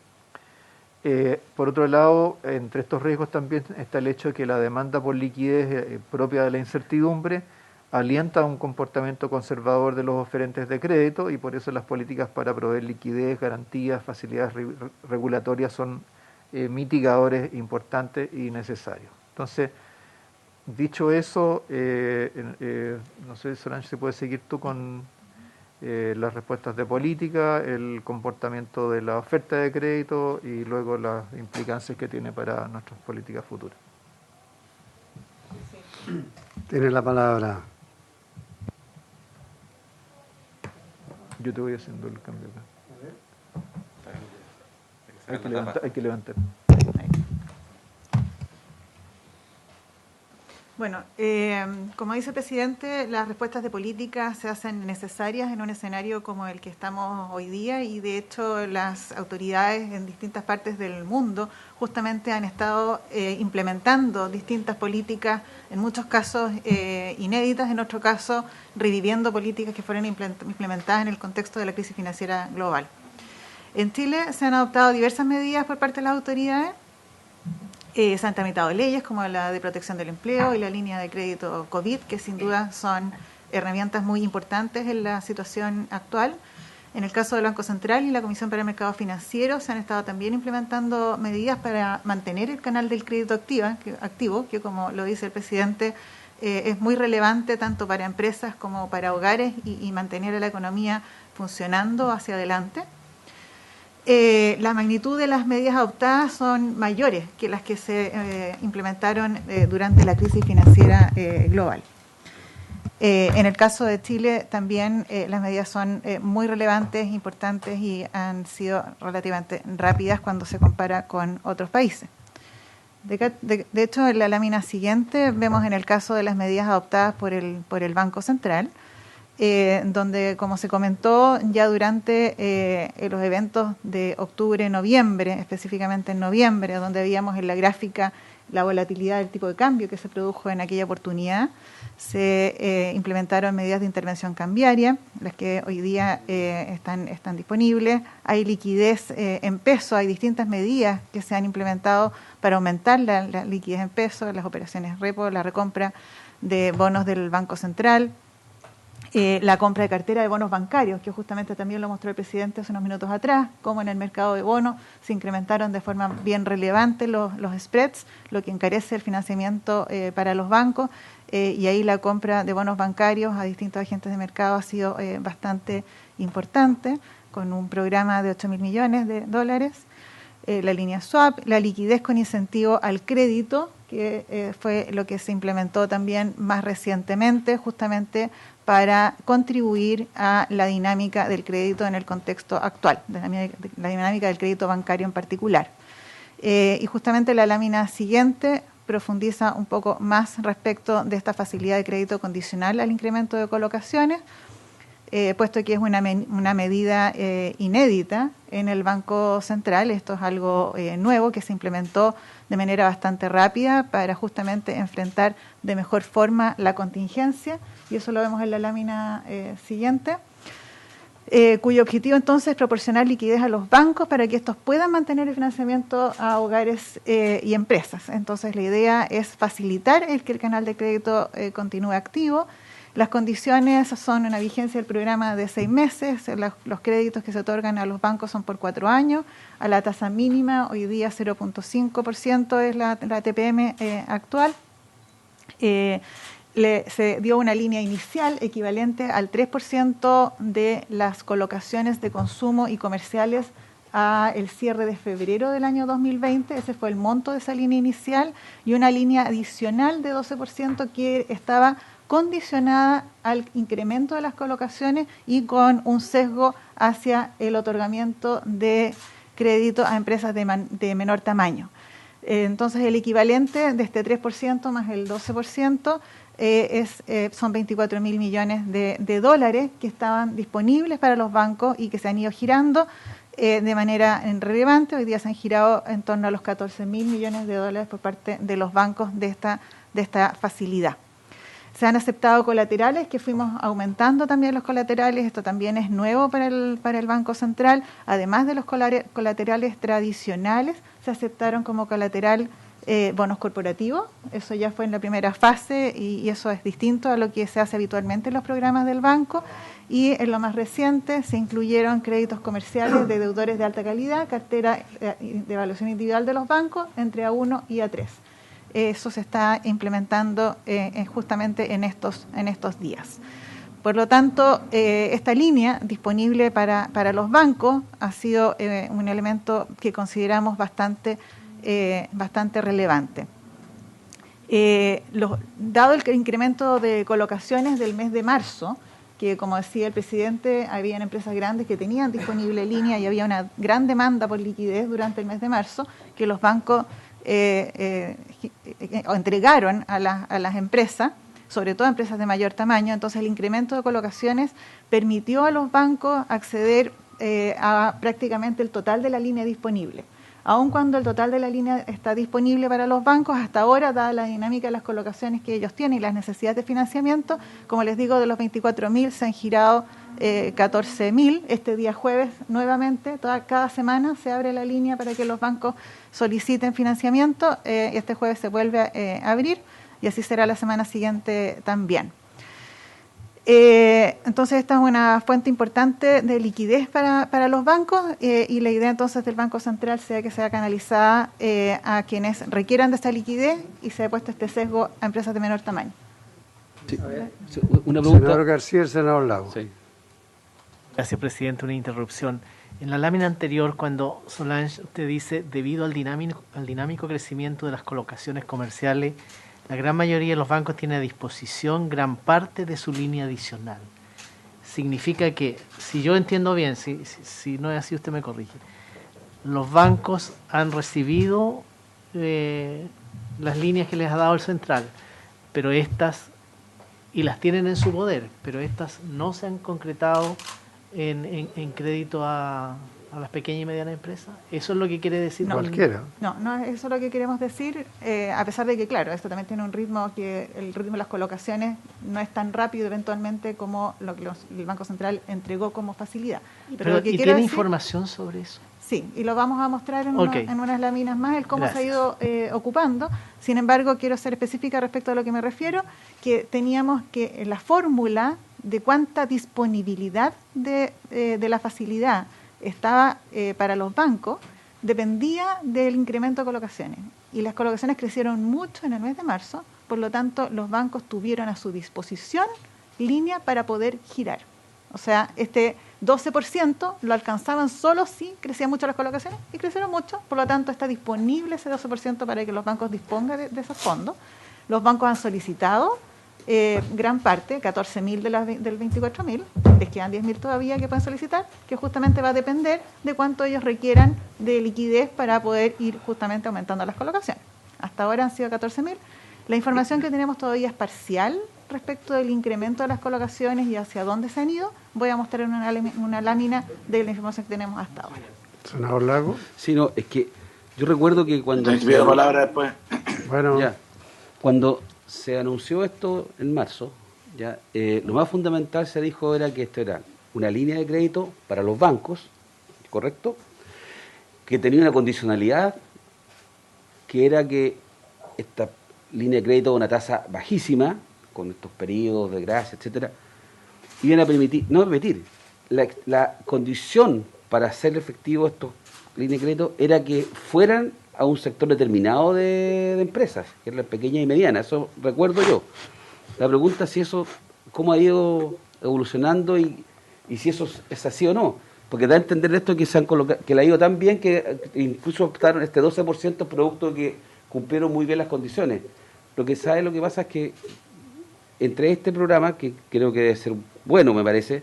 Por otro lado, entre estos riesgos también está el hecho de que la demanda por liquidez propia de la incertidumbre alienta un comportamiento conservador de los oferentes de crédito y por eso las políticas para proveer liquidez, garantías, facilidades regulatorias son mitigadores importantes y necesarios. Entonces, dicho eso, no sé, Solange, si puedes seguir tú con las respuestas de política, el comportamiento de la oferta de crédito y luego las implicancias que tiene para nuestras políticas futuras. Tiene la palabra. Yo te voy haciendo el cambio acá. Hay que levantar. Bueno, como dice el presidente, las respuestas de política se hacen necesarias en un escenario como el que estamos hoy día y de hecho las autoridades en distintas partes del mundo justamente han estado implementando distintas políticas, en muchos casos inéditas, en otro caso reviviendo políticas que fueron implementadas en el contexto de la crisis financiera global. En Chile se han adoptado diversas medidas por parte de las autoridades. Se han tramitado leyes como la de protección del empleo y la línea de crédito COVID, que sin duda son herramientas muy importantes en la situación actual. En el caso del Banco Central y la Comisión para el Mercado Financiero se han estado también implementando medidas para mantener el canal del crédito activo, que como lo dice el presidente, es muy relevante tanto para empresas como para hogares y mantener a la economía funcionando hacia adelante. La magnitud de las medidas adoptadas son mayores que las que se implementaron durante la crisis financiera global. En el caso de Chile también las medidas son muy relevantes, importantes y han sido relativamente rápidas cuando se compara con otros países. De hecho, en la lámina siguiente vemos en el caso de las medidas adoptadas por el Banco Central, donde, como se comentó ya durante los eventos de octubre-noviembre, específicamente en noviembre, donde veíamos en la gráfica la volatilidad del tipo de cambio que se produjo en aquella oportunidad, se implementaron medidas de intervención cambiaria, las que hoy día están disponibles. Hay liquidez en peso, hay distintas medidas que se han implementado para aumentar la liquidez en peso, las operaciones repo, la recompra de bonos del Banco Central, la compra de cartera de bonos bancarios, que justamente también lo mostró el presidente hace unos minutos atrás, como en el mercado de bonos se incrementaron de forma bien relevante los spreads, lo que encarece el financiamiento para los bancos, y ahí la compra de bonos bancarios a distintos agentes de mercado ha sido bastante importante, con un programa de 8.000 millones de dólares. La línea swap, la liquidez con incentivo al crédito, que fue lo que se implementó también más recientemente, justamente para contribuir a la dinámica del crédito en el contexto actual, la dinámica del crédito bancario en particular. Y justamente la lámina siguiente profundiza un poco más respecto de esta facilidad de crédito condicional al incremento de colocaciones, puesto que es una medida inédita en el Banco Central. Esto es algo nuevo que se implementó de manera bastante rápida para justamente enfrentar de mejor forma la contingencia, y eso lo vemos en la lámina siguiente, cuyo objetivo entonces es proporcionar liquidez a los bancos para que estos puedan mantener el financiamiento a hogares y empresas. Entonces la idea es facilitar que el canal de crédito continúe activo. Las condiciones son una vigencia del programa de 6 meses, los créditos que se otorgan a los bancos son por 4 años, a la tasa mínima, hoy día 0.5% es la TPM actual. Se dio una línea inicial equivalente al 3% de las colocaciones de consumo y comerciales al cierre de febrero del año 2020, ese fue el monto de esa línea inicial, y una línea adicional de 12% que estaba condicionada al incremento de las colocaciones y con un sesgo hacia el otorgamiento de crédito a empresas de menor tamaño. Entonces, el equivalente de este 3% más el 12% son 24.000 millones de dólares que estaban disponibles para los bancos y que se han ido girando de manera relevante. Hoy día se han girado en torno a los 14.000 millones de dólares por parte de los bancos de esta facilidad. Se han aceptado colaterales, que fuimos aumentando también los colaterales. Esto también es nuevo para el Banco Central. Además de los colaterales tradicionales, se aceptaron como colateral bonos corporativos. Eso ya fue en la primera fase y eso es distinto a lo que se hace habitualmente en los programas del banco. Y en lo más reciente se incluyeron créditos comerciales de deudores de alta calidad, cartera de evaluación individual de los bancos, entre A1 y A3. Eso se está implementando justamente en estos días. Por lo tanto, esta línea disponible para los bancos ha sido un elemento que consideramos bastante relevante. Dado el incremento de colocaciones del mes de marzo, que como decía el presidente, habían empresas grandes que tenían disponible línea y había una gran demanda por liquidez durante el mes de marzo, que los bancos entregaron a las empresas, sobre todo empresas de mayor tamaño. Entonces el incremento de colocaciones permitió a los bancos acceder a prácticamente el total de la línea disponible. Aun cuando el total de la línea está disponible para los bancos, hasta ahora, dada la dinámica de las colocaciones que ellos tienen y las necesidades de financiamiento, como les digo, de los 24.000 se han girado 14.000. Este día jueves, nuevamente, cada semana se abre la línea para que los bancos soliciten financiamiento. Este jueves se vuelve a abrir y así será la semana siguiente también. Entonces esta es una fuente importante de liquidez para los bancos y la idea entonces del Banco Central sea que sea canalizada a quienes requieran de esta liquidez y se ha puesto este sesgo a empresas de menor tamaño. Sí. Una pregunta. Senador García, el senador Lago. Sí. Gracias, presidente. Una interrupción. En la lámina anterior, cuando Solange usted dice, debido al dinámico crecimiento de las colocaciones comerciales, la gran mayoría de los bancos tiene a disposición gran parte de su línea adicional. Significa que, si yo entiendo bien, si no es así usted me corrige, los bancos han recibido las líneas que les ha dado el central, pero estas, y las tienen en su poder, pero estas no se han concretado en crédito a las pequeñas y medianas empresas. ¿Eso es lo que quiere decir? Cualquiera. No, eso es lo que queremos decir, a pesar de que, claro, esto también tiene un ritmo que el ritmo de las colocaciones no es tan rápido eventualmente como lo que el Banco Central entregó como facilidad. Pero lo que ¿y tiene información sobre eso? Sí, y lo vamos a mostrar en unas láminas más, el cómo se ha ido ocupando. Sin embargo, quiero ser específica respecto a lo que me refiero, que teníamos que la fórmula de cuánta disponibilidad de la facilidad estaba para los bancos, dependía del incremento de colocaciones. Y las colocaciones crecieron mucho en el mes de marzo, por lo tanto los bancos tuvieron a su disposición línea para poder girar. O sea, este 12% lo alcanzaban solo si crecían mucho las colocaciones, y crecieron mucho, por lo tanto está disponible ese 12% para que los bancos dispongan de esos fondos. Los bancos han solicitado gran parte, 14.000 del 24.000, les quedan 10.000 todavía que pueden solicitar, que justamente va a depender de cuánto ellos requieran de liquidez para poder ir justamente aumentando las colocaciones. Hasta ahora han sido 14.000. La información que tenemos todavía es parcial respecto del incremento de las colocaciones y hacia dónde se han ido. Voy a mostrar una lámina de la información que tenemos hasta ahora. Senador Lago. Sí, no, es que yo recuerdo que cuando... la palabra después. Bueno. Ya, cuando se anunció esto en marzo, ya lo más fundamental se dijo era que esto era una línea de crédito para los bancos, ¿correcto? Que tenía una condicionalidad, que era que esta línea de crédito de una tasa bajísima, con estos periodos de gracia, etcétera, iban a permitir, la condición para hacer efectivo estos líneas de crédito era que fueran a un sector determinado de empresas, que es la pequeña y mediana, eso recuerdo yo. La pregunta es si eso, cómo ha ido evolucionando y si eso es así o no, porque da a entender esto que se han colocado, que le ha ido tan bien que incluso optaron este 12% producto de que cumplieron muy bien las condiciones. Lo que pasa es que entre este programa, que creo que debe ser bueno, me parece,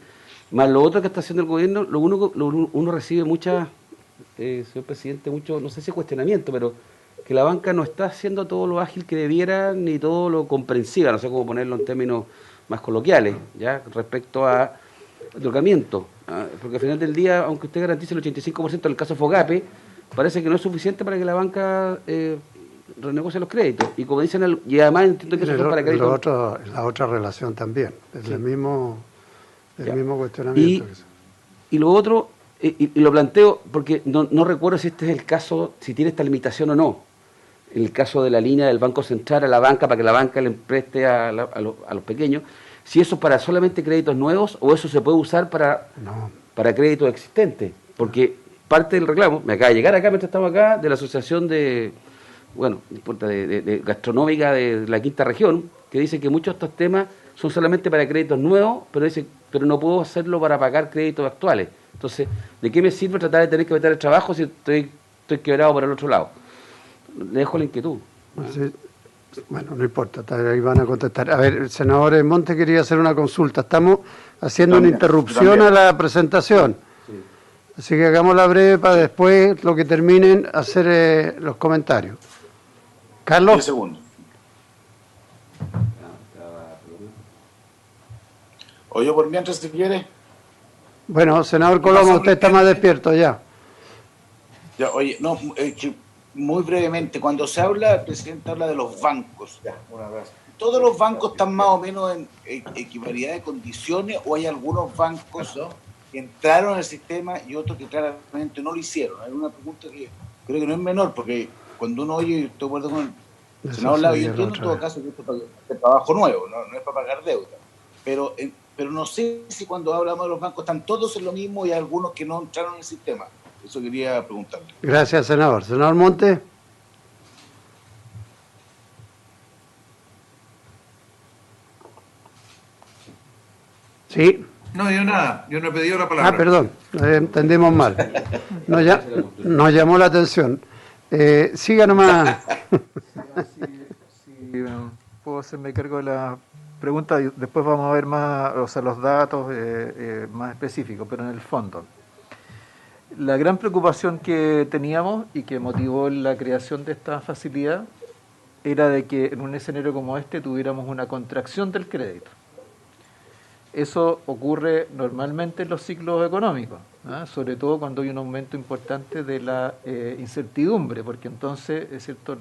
más lo otro que está haciendo el gobierno, uno recibe muchas, señor presidente, mucho, no sé si cuestionamiento, pero que la banca no está haciendo todo lo ágil que debiera, ni todo lo comprensiva, no sé cómo ponerlo en términos más coloquiales, ya respecto a otorgamiento. Porque al final del día, aunque usted garantice el 85% del caso Fogape, parece que no es suficiente para que la banca renegocie los créditos. Y como dicen, y además entiendo que eso son para créditos. La otra relación también, es el mismo cuestionamiento. Y lo otro, y lo planteo porque no recuerdo si este es el caso, si tiene esta limitación o no. El caso de la línea del Banco Central a la banca para que la banca le preste a los pequeños, si eso es para solamente créditos nuevos o eso se puede usar para créditos existentes. Porque parte del reclamo, me acaba de llegar acá mientras estamos acá, de la Asociación de Gastronómica de la Quinta Región, que dice que muchos de estos temas son solamente para créditos nuevos, pero no puedo hacerlo para pagar créditos actuales. Entonces, ¿de qué me sirve tratar de tener que meter el trabajo si estoy quebrado por el otro lado? Le dejo la inquietud. Sí. Bueno, no importa, ahí van a contestar. A ver, el senador Monte quería hacer una consulta. Estamos haciendo una interrupción a la presentación. Sí. Así que hagámosla breve para después, lo que terminen, hacer los comentarios. Carlos. 10 segundos. Oye, por mientras, si quiere. Bueno, senador Coloma, usted está más despierto ya. Ya, oye, no, muy brevemente, cuando se habla, el presidente habla de los bancos. Ya, ¿todos los bancos están más o menos en equiparidad de condiciones o hay algunos bancos que entraron al sistema y otros que claramente no lo hicieron? Hay una pregunta que creo que no es menor, porque cuando uno oye, estoy de acuerdo con el senador Lago, yo entiendo en todo caso que esto es trabajo nuevo, no es para pagar deuda. Pero no sé si cuando hablamos de los bancos están todos en lo mismo y hay algunos que no entraron en el sistema. Eso quería preguntarle. Gracias, senador. Senador Monte. Sí. No, yo nada, yo no he pedido la palabra. Ah, perdón, entendimos mal. Nos llamó la atención. Siga nomás. Si puedo hacerme cargo de la pregunta, y después vamos a ver más, o sea, los datos más específicos, pero en el fondo. La gran preocupación que teníamos y que motivó la creación de esta facilidad era de que en un escenario como este tuviéramos una contracción del crédito. Eso ocurre normalmente en los ciclos económicos, ¿eh? Sobre todo cuando hay un aumento importante de la incertidumbre, porque entonces, es cierto,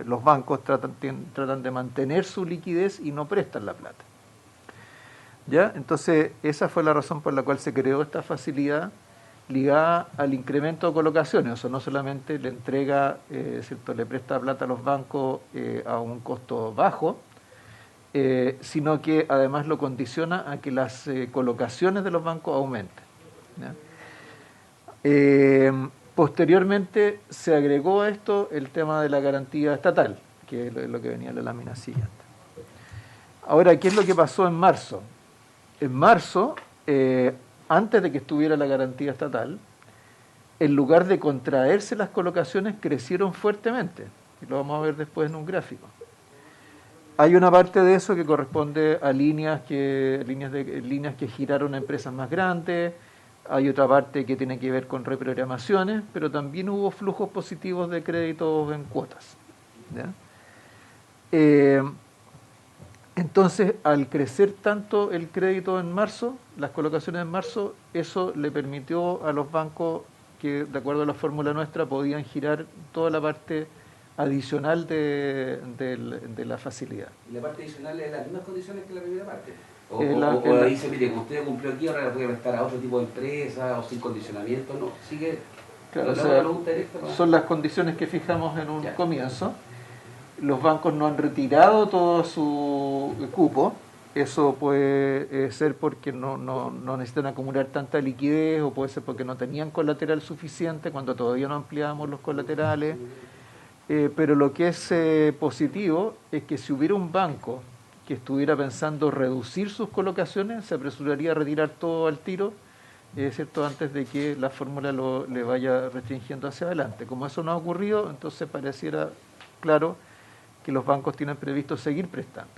los bancos tratan de mantener su liquidez y no prestan la plata. ¿Ya? Entonces, esa fue la razón por la cual se creó esta facilidad ligada al incremento de colocaciones. O sea, no solamente le entrega, ¿cierto?, le presta plata a los bancos a un costo bajo, sino que además lo condiciona a que las colocaciones de los bancos aumenten. Posteriormente se agregó a esto el tema de la garantía estatal, que es lo que venía en la lámina siguiente. Ahora, ¿qué es lo que pasó en marzo? En marzo, antes de que estuviera la garantía estatal, en lugar de contraerse las colocaciones, crecieron fuertemente. Y lo vamos a ver después en un gráfico. Hay una parte de eso que corresponde a líneas que giraron a empresas más grandes, hay otra parte que tiene que ver con reprogramaciones, pero también hubo flujos positivos de créditos en cuotas. ¿Ya? Entonces, al crecer tanto el crédito en marzo, las colocaciones en marzo, eso le permitió a los bancos que, de acuerdo a la fórmula nuestra, podían girar toda la parte adicional de la facilidad. ¿Y la parte adicional es las mismas condiciones que la primera parte? O dice, mire, como usted cumplió aquí, ahora le puede prestar a otro tipo de empresa o sin condicionamiento, ¿no? Sigue. Claro, o sea, son las condiciones que fijamos en un comienzo. Los bancos no han retirado todo su cupo. Eso puede ser porque no necesitan acumular tanta liquidez, o puede ser porque no tenían colateral suficiente cuando todavía no ampliábamos los colaterales. Pero lo que es positivo es que si hubiera un banco que estuviera pensando reducir sus colocaciones, se apresuraría a retirar todo al tiro, ¿cierto?, antes de que la fórmula le vaya restringiendo hacia adelante. Como eso no ha ocurrido, entonces pareciera claro que los bancos tienen previsto seguir prestando.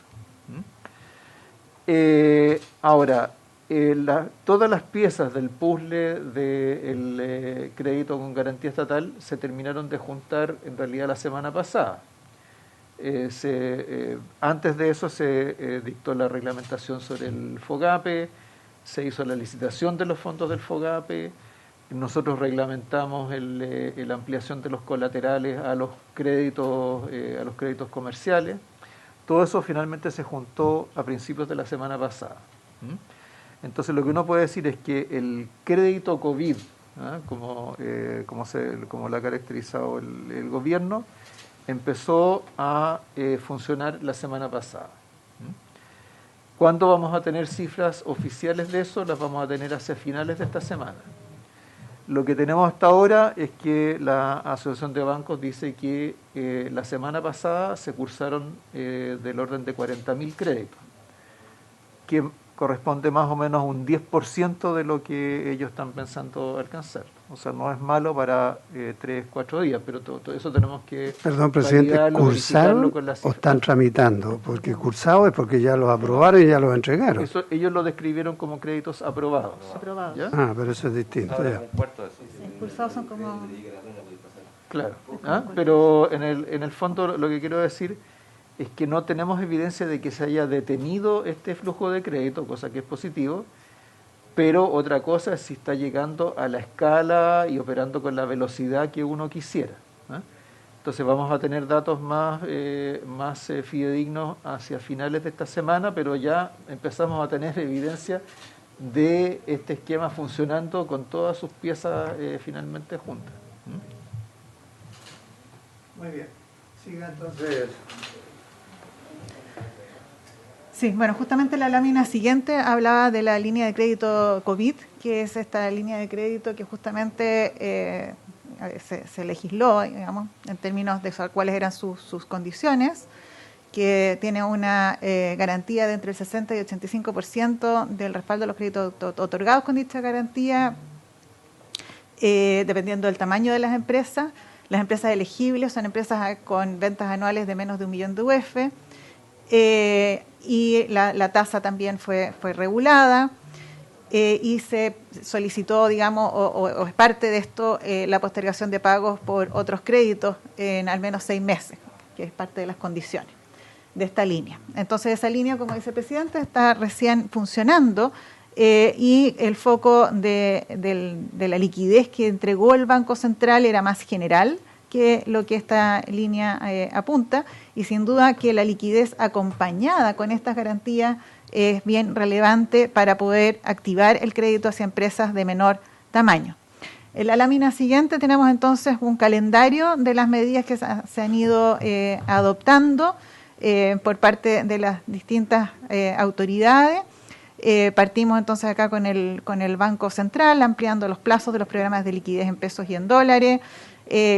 Ahora, todas las piezas del puzzle del crédito con garantía estatal se terminaron de juntar en realidad la semana pasada. Antes de eso se dictó la reglamentación sobre el FOGAPE, se hizo la licitación de los fondos del FOGAPE, nosotros reglamentamos la ampliación de los colaterales a los créditos comerciales. Todo eso finalmente se juntó a principios de la semana pasada. Entonces lo que uno puede decir es que el crédito COVID, como lo ha caracterizado el gobierno, empezó a funcionar la semana pasada. ¿Cuándo vamos a tener cifras oficiales de eso? Las vamos a tener hacia finales de esta semana. Lo que tenemos hasta ahora es que la Asociación de Bancos dice que la semana pasada se cursaron del orden de 40.000 créditos. que corresponde más o menos a un 10% de lo que ellos están pensando alcanzar. O sea, no es malo para 3-4 días, pero todo eso tenemos que... Perdón, presidente, ¿cursaron o están tramitando? Porque cursado es porque ya los aprobaron y ya los entregaron. Eso, ellos lo describieron como créditos aprobados. Aprobados. Ah, pero eso es distinto. Ya. Cursados son como... Claro, pero en el fondo lo que quiero decir es que no tenemos evidencia de que se haya detenido este flujo de crédito, cosa que es positivo, pero otra cosa es si está llegando a la escala y operando con la velocidad que uno quisiera. Entonces vamos a tener datos más fidedignos hacia finales de esta semana, pero ya empezamos a tener evidencia de este esquema funcionando con todas sus piezas finalmente juntas. Muy bien. Siga entonces. Sí, bueno, justamente la lámina siguiente hablaba de la línea de crédito COVID, que es esta línea de crédito que justamente se legisló, digamos, en términos de cuáles eran sus condiciones, que tiene una garantía de entre el 60 y 85% del respaldo de los créditos otorgados con dicha garantía, dependiendo del tamaño de las empresas. Las empresas elegibles son empresas con ventas anuales de menos de 1 millón de UF, y la tasa también fue regulada, y se solicitó, digamos, o es parte de esto, la postergación de pagos por otros créditos en al menos 6 meses, que es parte de las condiciones de esta línea. Entonces esa línea, como dice el presidente, está recién funcionando, y el foco de la liquidez que entregó el Banco Central era más general que lo que esta línea apunta, y sin duda que la liquidez acompañada con estas garantías es bien relevante para poder activar el crédito hacia empresas de menor tamaño. En la lámina siguiente tenemos entonces un calendario de las medidas que se han ido adoptando por parte de las distintas autoridades. Partimos entonces acá con el Banco Central, ampliando los plazos de los programas de liquidez en pesos y en dólares.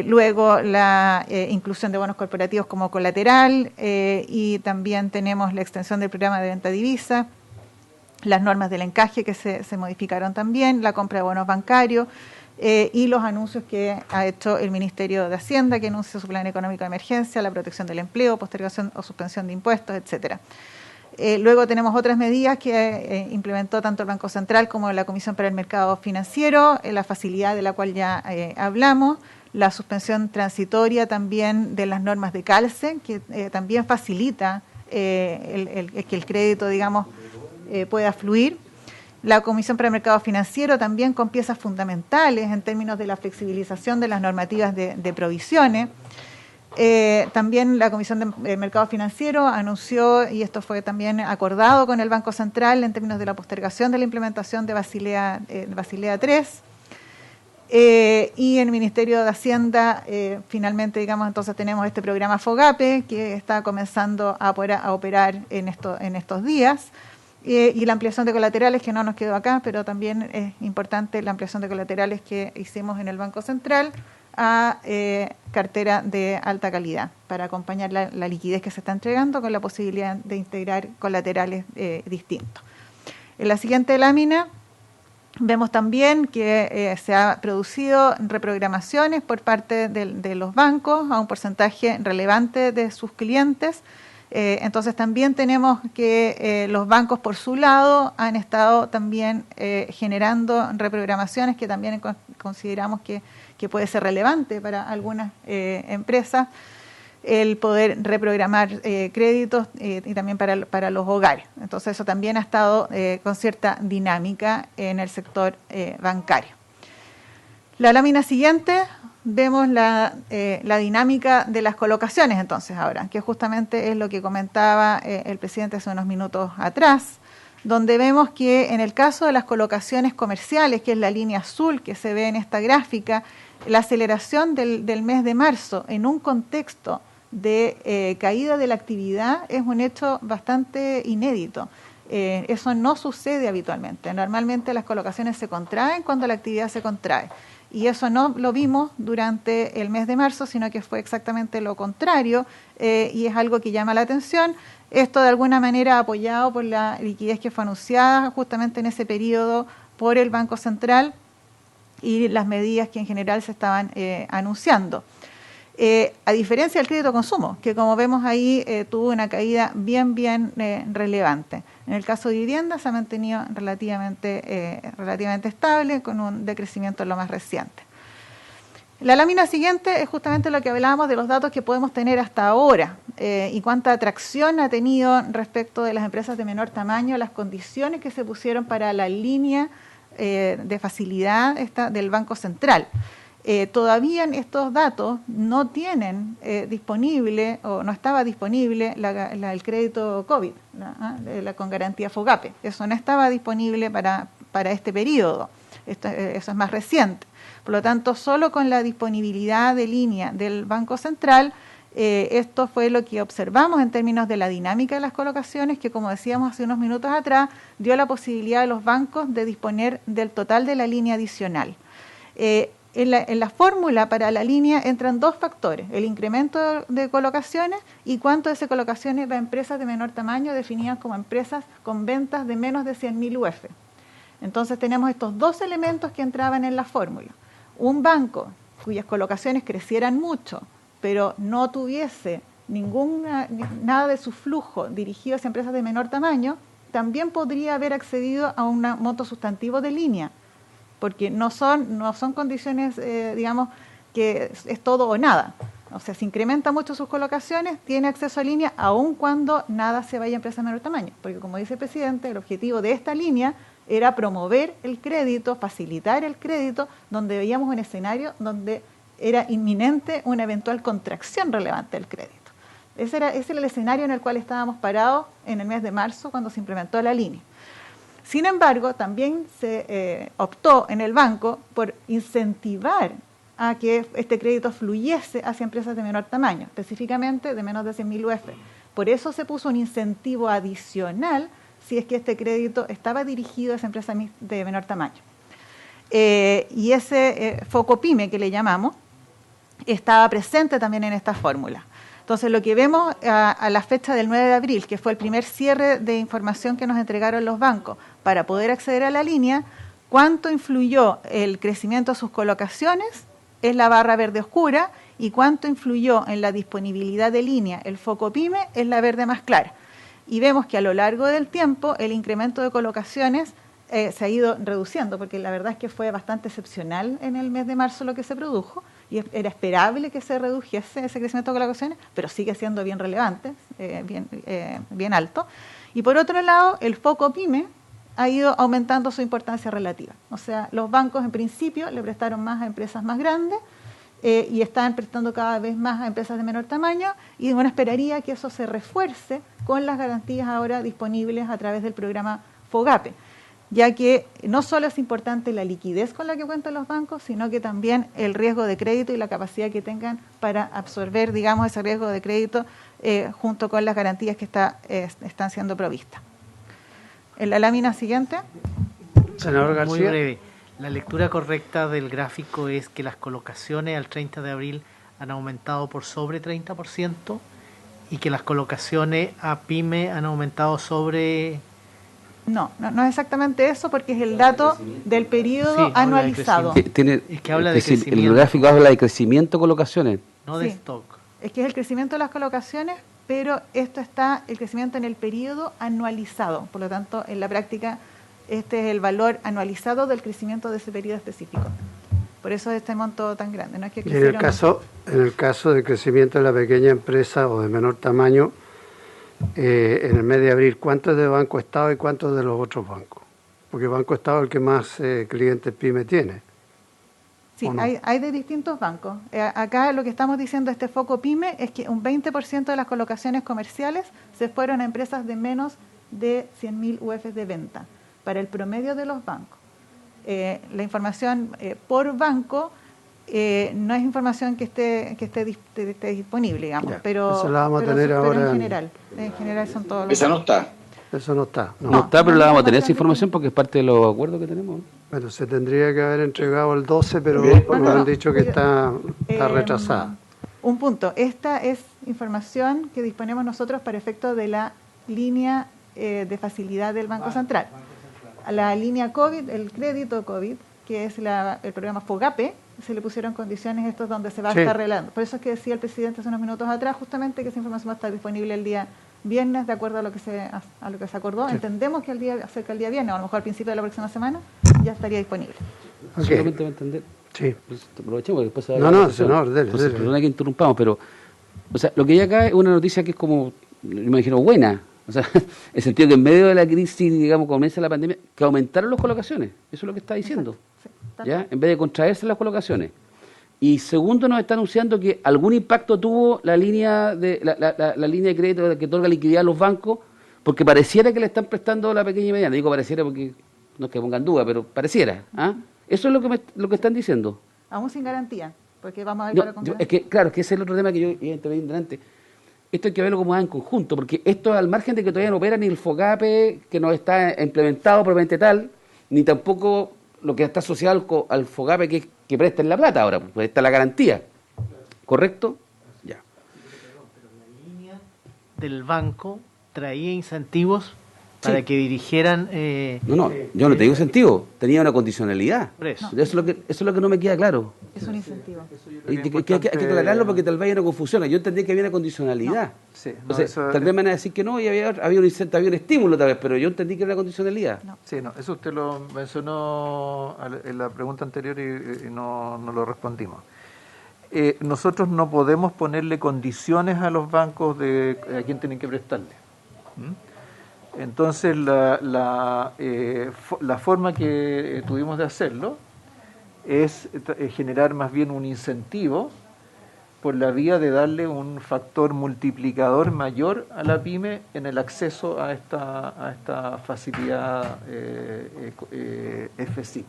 Luego la inclusión de bonos corporativos como colateral, y también tenemos la extensión del programa de venta divisa, las normas del encaje que se modificaron también, la compra de bonos bancarios, y los anuncios que ha hecho el Ministerio de Hacienda, que anuncia su plan económico de emergencia, la protección del empleo, postergación o suspensión de impuestos, etcétera. Luego tenemos otras medidas que implementó tanto el Banco Central como la Comisión para el Mercado Financiero, la facilidad de la cual ya hablamos, la suspensión transitoria también de las normas de calce, que también facilita que el crédito, digamos, pueda fluir. La Comisión para el Mercado Financiero también con piezas fundamentales en términos de la flexibilización de las normativas de provisiones. También la Comisión de Mercado Financiero anunció, y esto fue también acordado con el Banco Central en términos de la postergación de la implementación de Basilea III. Y en el Ministerio de Hacienda, finalmente, digamos, entonces tenemos este programa FOGAPE que está comenzando a operar en estos días, y la ampliación de colaterales, que no nos quedó acá, pero también es importante la ampliación de colaterales que hicimos en el Banco Central a cartera de alta calidad, para acompañar la liquidez que se está entregando con la posibilidad de integrar colaterales distintos. En la siguiente lámina vemos también que se ha producido reprogramaciones por parte de los bancos a un porcentaje relevante de sus clientes. Entonces también tenemos que los bancos por su lado han estado también generando reprogramaciones que también consideramos que puede ser relevante para algunas empresas, el poder reprogramar créditos y también para los hogares. Entonces eso también ha estado con cierta dinámica en el sector bancario. La lámina siguiente vemos la dinámica de las colocaciones entonces ahora, que justamente es lo que comentaba el presidente hace unos minutos atrás, donde vemos que en el caso de las colocaciones comerciales, que es la línea azul que se ve en esta gráfica, la aceleración del mes de marzo en un contexto de caída de la actividad es un hecho bastante inédito. Eso no sucede habitualmente. Normalmente las colocaciones se contraen cuando la actividad se contrae. Y eso no lo vimos durante el mes de marzo, sino que fue exactamente lo contrario, y es algo que llama la atención. Esto de alguna manera apoyado por la liquidez que fue anunciada justamente en ese periodo por el Banco Central y las medidas que en general se estaban anunciando. A diferencia del crédito consumo, que como vemos ahí tuvo una caída bien relevante. En el caso de vivienda se ha mantenido relativamente estable, con un decrecimiento en lo más reciente. La lámina siguiente es justamente lo que hablábamos de los datos que podemos tener hasta ahora y cuánta atracción ha tenido respecto de las empresas de menor tamaño, las condiciones que se pusieron para la línea de facilidad del Banco Central. Todavía en estos datos no tienen disponible o no estaba disponible el crédito COVID con garantía FOGAPE. Eso no estaba disponible para este periodo. Eso es más reciente. Por lo tanto, solo con la disponibilidad de línea del Banco Central, esto fue lo que observamos en términos de la dinámica de las colocaciones, que como decíamos hace unos minutos atrás, dio la posibilidad a los bancos de disponer del total de la línea adicional. En la fórmula para la línea entran dos factores, el incremento de colocaciones y cuánto de esas colocaciones va a empresas de menor tamaño definidas como empresas con ventas de menos de 100.000 UF. Entonces tenemos estos dos elementos que entraban en la fórmula. Un banco cuyas colocaciones crecieran mucho, pero no tuviese nada de su flujo dirigido hacia empresas de menor tamaño, también podría haber accedido a un monto sustantivo de línea, porque no son condiciones, digamos, que es todo o nada. O sea, si incrementa mucho sus colocaciones, tiene acceso a línea aun cuando nada se vaya a empresas de menor tamaño, porque como dice el presidente, el objetivo de esta línea era promover el crédito, facilitar el crédito, donde veíamos un escenario donde era inminente una eventual contracción relevante del crédito. Ese era el escenario en el cual estábamos parados en el mes de marzo cuando se implementó la línea. Sin embargo, también se optó en el banco por incentivar a que este crédito fluyese hacia empresas de menor tamaño, específicamente de menos de 100.000 UF. Por eso se puso un incentivo adicional si es que este crédito estaba dirigido a esa empresa de menor tamaño. Y ese foco PYME que le llamamos estaba presente también en esta fórmula. Entonces, lo que vemos a la fecha del 9 de abril, que fue el primer cierre de información que nos entregaron los bancos para poder acceder a la línea, cuánto influyó el crecimiento de sus colocaciones es la barra verde oscura y cuánto influyó en la disponibilidad de línea el foco PYME es la verde más clara. Y vemos que a lo largo del tiempo el incremento de colocaciones se ha ido reduciendo, porque la verdad es que fue bastante excepcional en el mes de marzo lo que se produjo, y era esperable que se redujese ese crecimiento de colocaciones, pero sigue siendo bien relevante, bien alto. Y por otro lado, el foco PYME ha ido aumentando su importancia relativa. O sea, los bancos en principio le prestaron más a empresas más grandes, y están prestando cada vez más a empresas de menor tamaño, y uno esperaría que eso se refuerce con las garantías ahora disponibles a través del programa FOGAPE, ya que no solo es importante la liquidez con la que cuentan los bancos, sino que también el riesgo de crédito y la capacidad que tengan para absorber, digamos, ese riesgo de crédito junto con las garantías que están siendo provistas. En la lámina siguiente. Senador García. Muy breve. La lectura correcta del gráfico es que las colocaciones al 30 de abril han aumentado por sobre 30% y que las colocaciones a PYME han aumentado sobre... No es exactamente eso, porque es el dato del periodo anualizado. Es que habla de crecimiento. El gráfico habla de crecimiento de colocaciones. No de stock. Es que es el crecimiento de las colocaciones, pero esto está el crecimiento en el periodo anualizado. Por lo tanto, en la práctica, este es el valor anualizado del crecimiento de ese periodo específico. Por eso es este monto tan grande. No es que y en el caso del crecimiento de la pequeña empresa o de menor tamaño, en el mes de abril, ¿cuánto es de Banco Estado y cuánto es de los otros bancos? Porque Banco Estado es el que más clientes PYME tiene. Sí, no? hay de distintos bancos. Acá lo que estamos diciendo, este foco PYME, es que un 20% de las colocaciones comerciales se fueron a empresas de menos de 100.000 UF de venta, para el promedio de los bancos. La información por banco no es información que esté disponible, digamos, pero eso la vamos a tener ahora. En general son todos los esa no está. Eso no está. No está, pero la vamos a tener esa información porque es parte de los acuerdos que tenemos, ¿no? Bueno, se tendría que haber entregado el 12, pero nos han dicho que está retrasada. Un punto. Esta es información que disponemos nosotros para efecto de la línea de facilidad del Banco Central. La línea COVID, el crédito COVID, que es el programa FOGAPE, se le pusieron condiciones estos donde se va a estar arreglando. Por eso es que decía el presidente hace unos minutos atrás justamente que esa información va a estar disponible el día viernes de acuerdo a lo que se acordó. Sí. Entendemos que cerca del día viernes, o a lo mejor al principio de la próxima semana, ya estaría disponible. Okay. Solamente va a entender. Sí. Pues aprovechemos que después se dele. Perdona que interrumpamos, pero o sea, lo que hay acá es una noticia que es como, me imagino, buena. O sea, en el sentido que en medio de la crisis, digamos, comienza la pandemia, que aumentaron las colocaciones. Eso es lo que está diciendo. Sí, ¿ya? En vez de contraerse las colocaciones. Y segundo, nos está anunciando que algún impacto tuvo la línea de la línea de crédito que otorga liquidez a los bancos, porque pareciera que le están prestando a la pequeña y mediana. Digo pareciera porque no es que pongan duda, pero pareciera. ¿Ah? Eso es lo que están diciendo. Aún sin garantía, porque vamos a ver es que, claro, es que ese es el otro tema que yo iba a intervenir delante. Esto hay que verlo como en conjunto, porque esto al margen de que todavía no opera ni el FOGAPE, que no está implementado probablemente tal, ni tampoco lo que está asociado al FOGAPE que presten la plata ahora, pues está la garantía. ¿Correcto? Ya. Pero la línea del banco traía incentivos para que dirigieran... yo no te digo incentivo, tenía una condicionalidad. Eso es lo que no me queda claro. Es un incentivo. Hay que aclararlo porque tal vez hay una confusión. Yo entendí que había una condicionalidad. No. Sí, tal vez me van a decir que no y había un incentivo, había un estímulo tal vez, pero yo entendí que era una condicionalidad. No. Sí, eso usted lo mencionó en la pregunta anterior y no lo respondimos. Nosotros no podemos ponerle condiciones a los bancos de a quién tienen que prestarle. Entonces, la forma que tuvimos de hacerlo es generar más bien un incentivo por la vía de darle un factor multiplicador mayor a la pyme en el acceso a esta facilidad FSIC.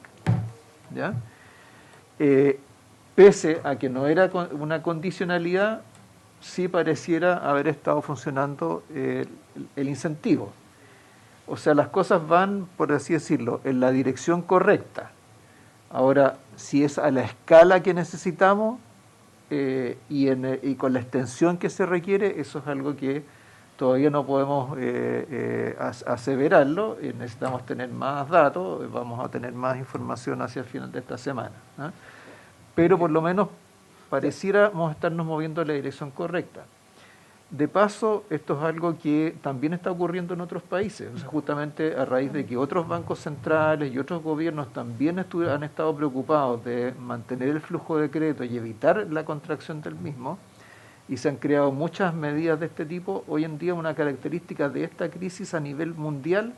¿Ya? Pese a que no era una condicionalidad, sí pareciera haber estado funcionando el incentivo. O sea, las cosas van, por así decirlo, en la dirección correcta. Ahora, si es a la escala que necesitamos y con la extensión que se requiere, eso es algo que todavía no podemos aseverarlo. Necesitamos tener más datos, vamos a tener más información hacia el final de esta semana. ¿Eh? Pero por lo menos pareciéramos estarnos moviendo en la dirección correcta. De paso, esto es algo que también está ocurriendo en otros países, o sea, justamente a raíz de que otros bancos centrales y otros gobiernos también han estado preocupados de mantener el flujo de crédito y evitar la contracción del mismo, y se han creado muchas medidas de este tipo. Hoy en día una característica de esta crisis a nivel mundial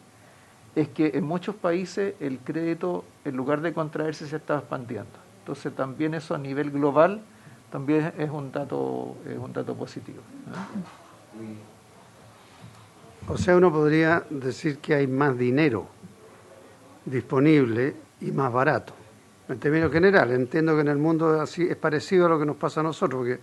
es que en muchos países el crédito, en lugar de contraerse, se está expandiendo. Entonces también eso a nivel global también es un dato positivo. O sea, uno podría decir que hay más dinero disponible y más barato. En términos generales, entiendo que en el mundo así es parecido a lo que nos pasa a nosotros, porque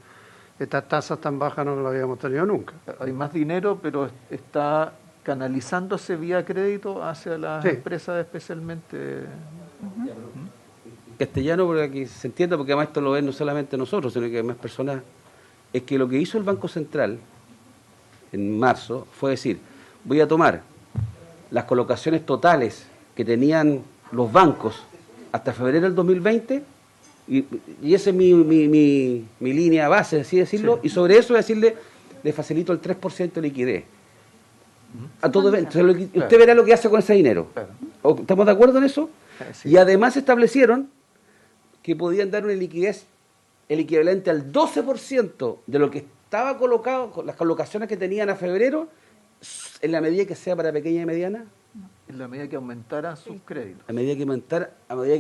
estas tasas tan bajas no las habíamos tenido nunca. Hay más dinero, pero está canalizándose vía crédito hacia las empresas especialmente... Castellano, para que se entienda, porque además esto lo ven no solamente nosotros, sino que más personas, es que lo que hizo el Banco Central en marzo fue decir, voy a tomar las colocaciones totales que tenían los bancos hasta febrero del 2020 y esa es mi línea base, así decirlo, y sobre eso decirle, le facilito el 3% de liquidez. A todo evento. Usted verá lo que hace con ese dinero. ¿Estamos de acuerdo en eso? Sí. Y además establecieron que podían dar una liquidez el equivalente al 12% de lo que estaba colocado, con las colocaciones que tenían a febrero, en la medida que sea para pequeña y mediana. En la medida que aumentaran sus créditos. A medida que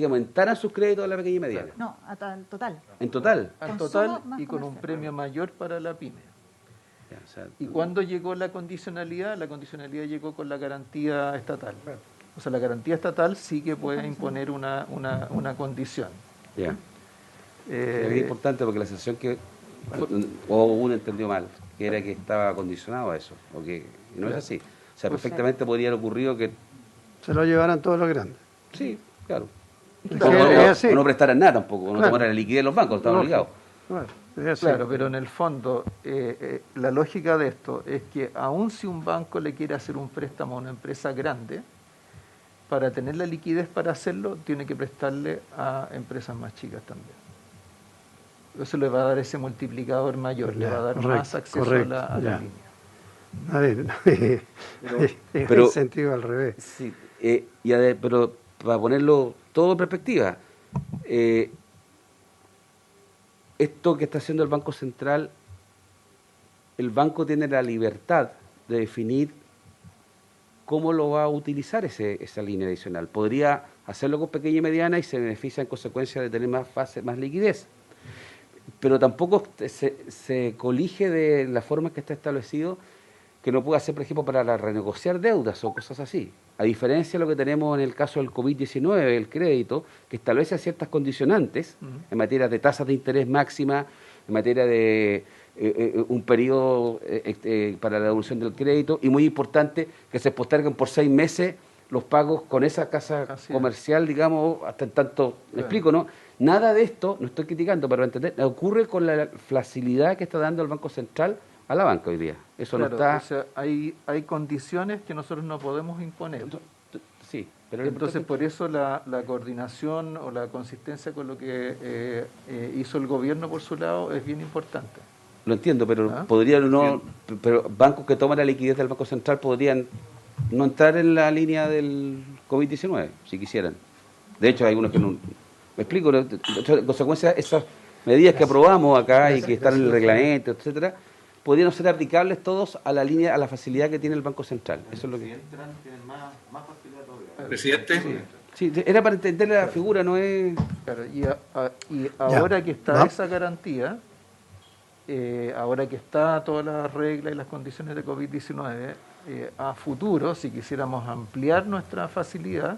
aumentaran sus créditos a la pequeña y mediana. No, en total. En total. En total y con un premio mayor para la pyme. Ya, o sea, ¿y cuándo llegó la condicionalidad? La condicionalidad llegó con la garantía estatal. O sea, la garantía estatal sí que puede imponer una condición. Ya. Es importante porque la sensación que o uno entendió mal, que era que estaba condicionado a eso, o que no es así. O sea, perfectamente podría haber ocurrido que... Se lo llevaran todos los grandes. Sí, claro. Es O no prestaran nada tampoco, o no Claro. tomaran la liquidez de los bancos, estaban Lógico. obligados. Bueno, es así. Claro, pero en el fondo, la lógica de esto es que aun si un banco le quiere hacer un préstamo a una empresa grande, para tener la liquidez para hacerlo, tiene que prestarle a empresas más chicas también. Eso le va a dar ese multiplicador mayor, le va a dar más acceso a la línea. A ver, es pero- el sentido al revés. Sí, pero para ponerlo todo en perspectiva, esto que está haciendo el Banco Central, el banco tiene la libertad de definir cómo lo va a utilizar esa línea adicional. Podría hacerlo con pequeña y mediana y se beneficia en consecuencia de tener más liquidez. Pero tampoco se colige de la forma que está establecido que no puede hacer, por ejemplo, para renegociar deudas o cosas así. A diferencia de lo que tenemos en el caso del COVID-19, el crédito, que establece ciertas condicionantes en materia de tasas de interés máxima, en materia de un periodo para la devolución del crédito, y muy importante, que se posterguen por 6 meses los pagos con esa casa comercial, digamos, hasta en tanto, me explico, ¿no? Nada de esto, no estoy criticando, pero entender, ocurre con la facilidad que está dando el Banco Central a la banca hoy día. Eso Claro, no está... o sea, hay condiciones que nosotros no podemos imponer. Sí, pero entonces por eso la coordinación o la consistencia con lo que hizo el gobierno por su lado es bien importante. Lo entiendo, pero podrían pero bancos que toman la liquidez del Banco Central podrían no entrar en la línea del COVID-19, si quisieran. De hecho, hay algunos que no... Me explico, ¿no? En consecuencia, esas medidas que aprobamos acá y que están en el reglamento, etcétera, podrían ser aplicables todos a la línea, a la facilidad que tiene el Banco Central. Eso es lo que... Presidente. Sí, era para entender la figura, no es... Claro, y ahora que está esa garantía, ahora que está todas las reglas y las condiciones de COVID-19, a futuro, si quisiéramos ampliar nuestra facilidad,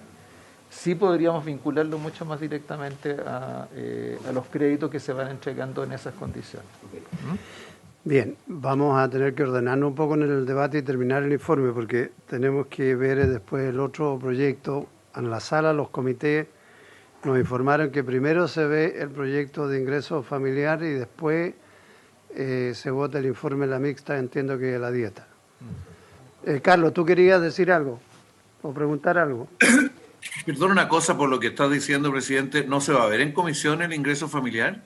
sí podríamos vincularlo mucho más directamente a los créditos que se van entregando en esas condiciones. Bien, vamos a tener que ordenarnos un poco en el debate y terminar el informe, porque tenemos que ver después el otro proyecto. En la sala los comités nos informaron que primero se ve el proyecto de ingreso familiar y después se vota el informe en la mixta, entiendo que la dieta. Carlos, ¿tú querías decir algo o preguntar algo? Perdón una cosa por lo que estás diciendo, presidente. ¿No se va a ver en comisión el ingreso familiar?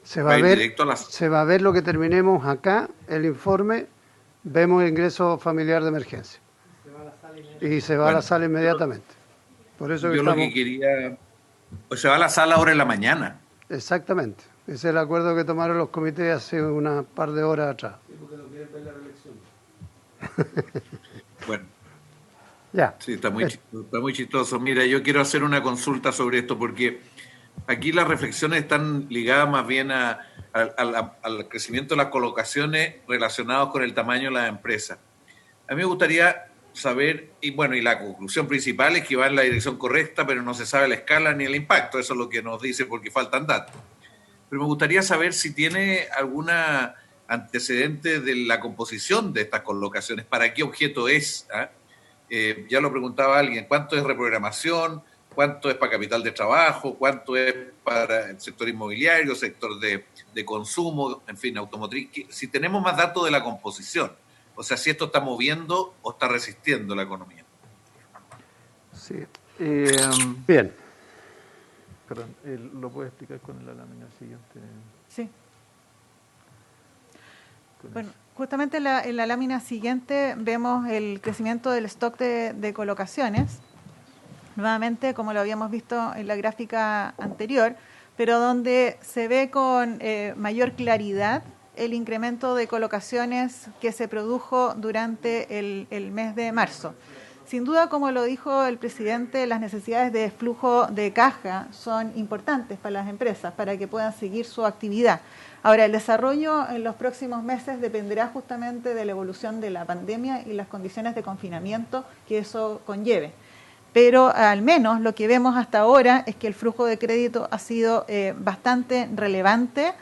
Se va a ir ver, directo a se va a ver lo que terminemos acá, el informe, vemos el ingreso familiar de emergencia. Y se va a la sala inmediatamente. Por eso Yo lo que quería... Pues se va a la sala ahora en la mañana. Exactamente. Ese es el acuerdo que tomaron los comités hace una par de horas atrás. Bueno. Ya. Sí, está muy chistoso. Mira, yo quiero hacer una consulta sobre esto porque aquí las reflexiones están ligadas más bien al crecimiento de las colocaciones relacionados con el tamaño de las empresas. A mí me gustaría saber, y la conclusión principal es que va en la dirección correcta, pero no se sabe la escala ni el impacto. Eso es lo que nos dice porque faltan datos. Pero me gustaría saber si tiene alguna antecedente de la composición de estas colocaciones, para qué objeto es. Ya lo preguntaba alguien, ¿cuánto es reprogramación? ¿Cuánto es para capital de trabajo? ¿Cuánto es para el sector inmobiliario, sector de consumo, en fin, automotriz? Si tenemos más datos de la composición, o sea, si esto está moviendo o está resistiendo la economía. Sí. Bien. Perdón, ¿lo puede explicar con la lámina siguiente? Sí. Bueno, justamente en la lámina siguiente vemos el crecimiento del stock de colocaciones, nuevamente como lo habíamos visto en la gráfica anterior, pero donde se ve con mayor claridad el incremento de colocaciones que se produjo durante el mes de marzo. Sin duda, como lo dijo el presidente, las necesidades de flujo de caja son importantes para las empresas, para que puedan seguir su actividad. Ahora, el desarrollo en los próximos meses dependerá justamente de la evolución de la pandemia y las condiciones de confinamiento que eso conlleve. Pero al menos lo que vemos hasta ahora es que el flujo de crédito ha sido bastante relevante,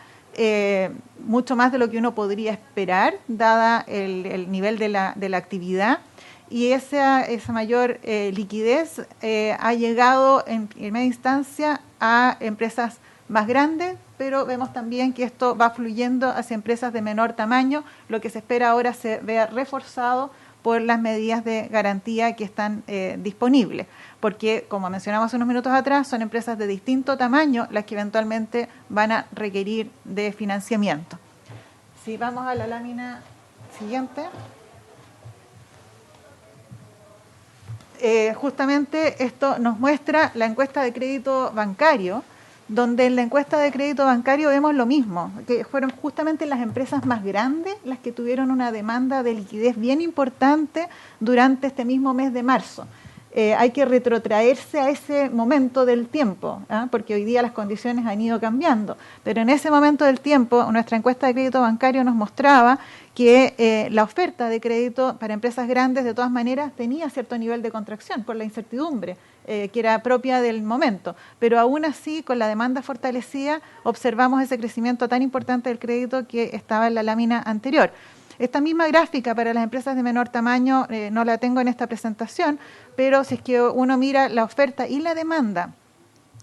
mucho más de lo que uno podría esperar, dada el nivel de la actividad. y esa mayor liquidez ha llegado en primera instancia a empresas más grandes, pero vemos también que esto va fluyendo hacia empresas de menor tamaño, lo que se espera ahora se vea reforzado por las medidas de garantía que están disponibles, porque como mencionamos unos minutos atrás, son empresas de distinto tamaño las que eventualmente van a requerir de financiamiento. Si vamos a la lámina siguiente. Justamente esto nos muestra la encuesta de crédito bancario, donde en la encuesta de crédito bancario vemos lo mismo, que fueron justamente las empresas más grandes las que tuvieron una demanda de liquidez bien importante durante este mismo mes de marzo. Hay que retrotraerse a ese momento del tiempo, porque hoy día las condiciones han ido cambiando, pero en ese momento del tiempo nuestra encuesta de crédito bancario nos mostraba que la oferta de crédito para empresas grandes de todas maneras tenía cierto nivel de contracción por la incertidumbre que era propia del momento, pero aún así con la demanda fortalecida observamos ese crecimiento tan importante del crédito que estaba en la lámina anterior. Esta misma gráfica para las empresas de menor tamaño no la tengo en esta presentación, pero si es que uno mira la oferta y la demanda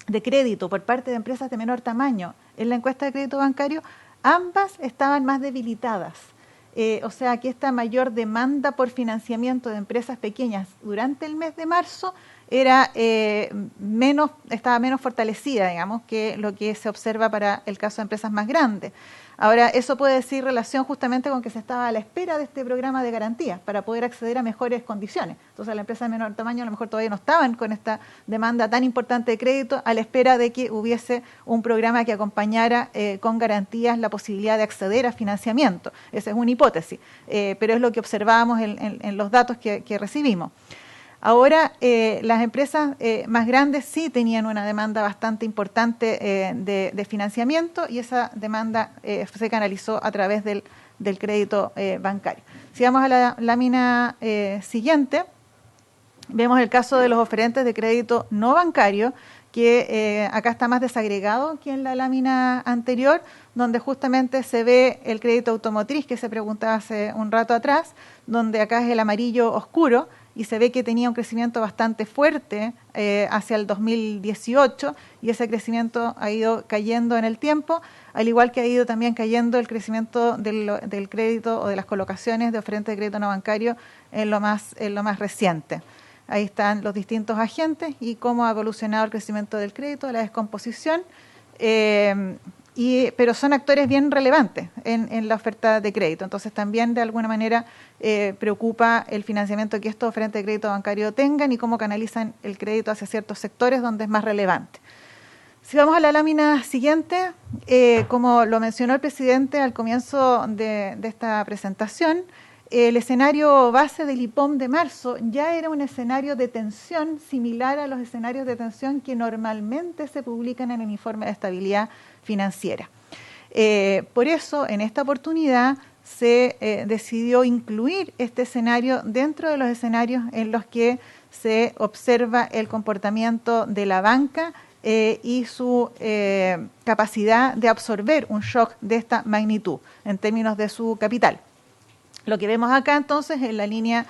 de crédito por parte de empresas de menor tamaño en la encuesta de crédito bancario, ambas estaban más debilitadas. O sea que esta mayor demanda por financiamiento de empresas pequeñas durante el mes de marzo era estaba menos fortalecida, digamos, que lo que se observa para el caso de empresas más grandes. Ahora, eso puede decir relación justamente con que se estaba a la espera de este programa de garantías para poder acceder a mejores condiciones. Entonces, las empresas de menor tamaño a lo mejor todavía no estaban con esta demanda tan importante de crédito a la espera de que hubiese un programa que acompañara con garantías la posibilidad de acceder a financiamiento. Esa es una hipótesis, pero es lo que observábamos en los datos que recibimos. Ahora, las empresas más grandes sí tenían una demanda bastante importante de financiamiento y esa demanda se canalizó a través del crédito bancario. Si vamos a la lámina siguiente, vemos el caso de los oferentes de crédito no bancario, que acá está más desagregado que en la lámina anterior, donde justamente se ve el crédito automotriz que se preguntaba hace un rato atrás, donde acá es el amarillo oscuro, y se ve que tenía un crecimiento bastante fuerte hacia el 2018 y ese crecimiento ha ido cayendo en el tiempo, al igual que ha ido también cayendo el crecimiento del crédito o de las colocaciones de oferentes de crédito no bancario en lo más reciente. Ahí están los distintos agentes y cómo ha evolucionado el crecimiento del crédito, la descomposición, pero son actores bien relevantes en la oferta de crédito. Entonces también de alguna manera preocupa el financiamiento que estos oferentes de crédito bancario tengan y cómo canalizan el crédito hacia ciertos sectores donde es más relevante. Si vamos a la lámina siguiente, como lo mencionó el presidente al comienzo de esta presentación, el escenario base del IPOM de marzo ya era un escenario de tensión similar a los escenarios de tensión que normalmente se publican en el informe de estabilidad financiera. Por eso, en esta oportunidad, se decidió incluir este escenario dentro de los escenarios en los que se observa el comportamiento de la banca y su capacidad de absorber un shock de esta magnitud en términos de su capital. Lo que vemos acá entonces en la línea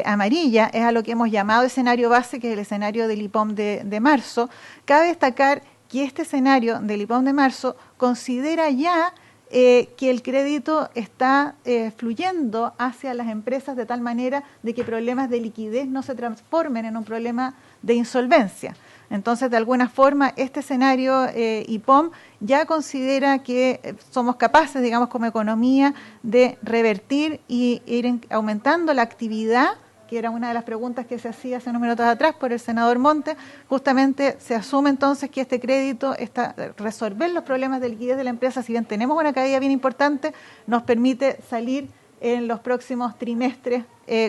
amarilla es a lo que hemos llamado escenario base, que es el escenario del IPOM de marzo. Cabe destacar que este escenario del IPOM de marzo considera ya que el crédito está fluyendo hacia las empresas de tal manera de que problemas de liquidez no se transformen en un problema de insolvencia. Entonces, de alguna forma, este escenario IPOM ya considera que somos capaces, digamos, como economía, de revertir y ir aumentando la actividad, que era una de las preguntas que se hacía hace unos minutos atrás por el senador Montes. Justamente se asume entonces que este crédito, resolver los problemas de liquidez de la empresa, si bien tenemos una caída bien importante, nos permite salir en los próximos trimestres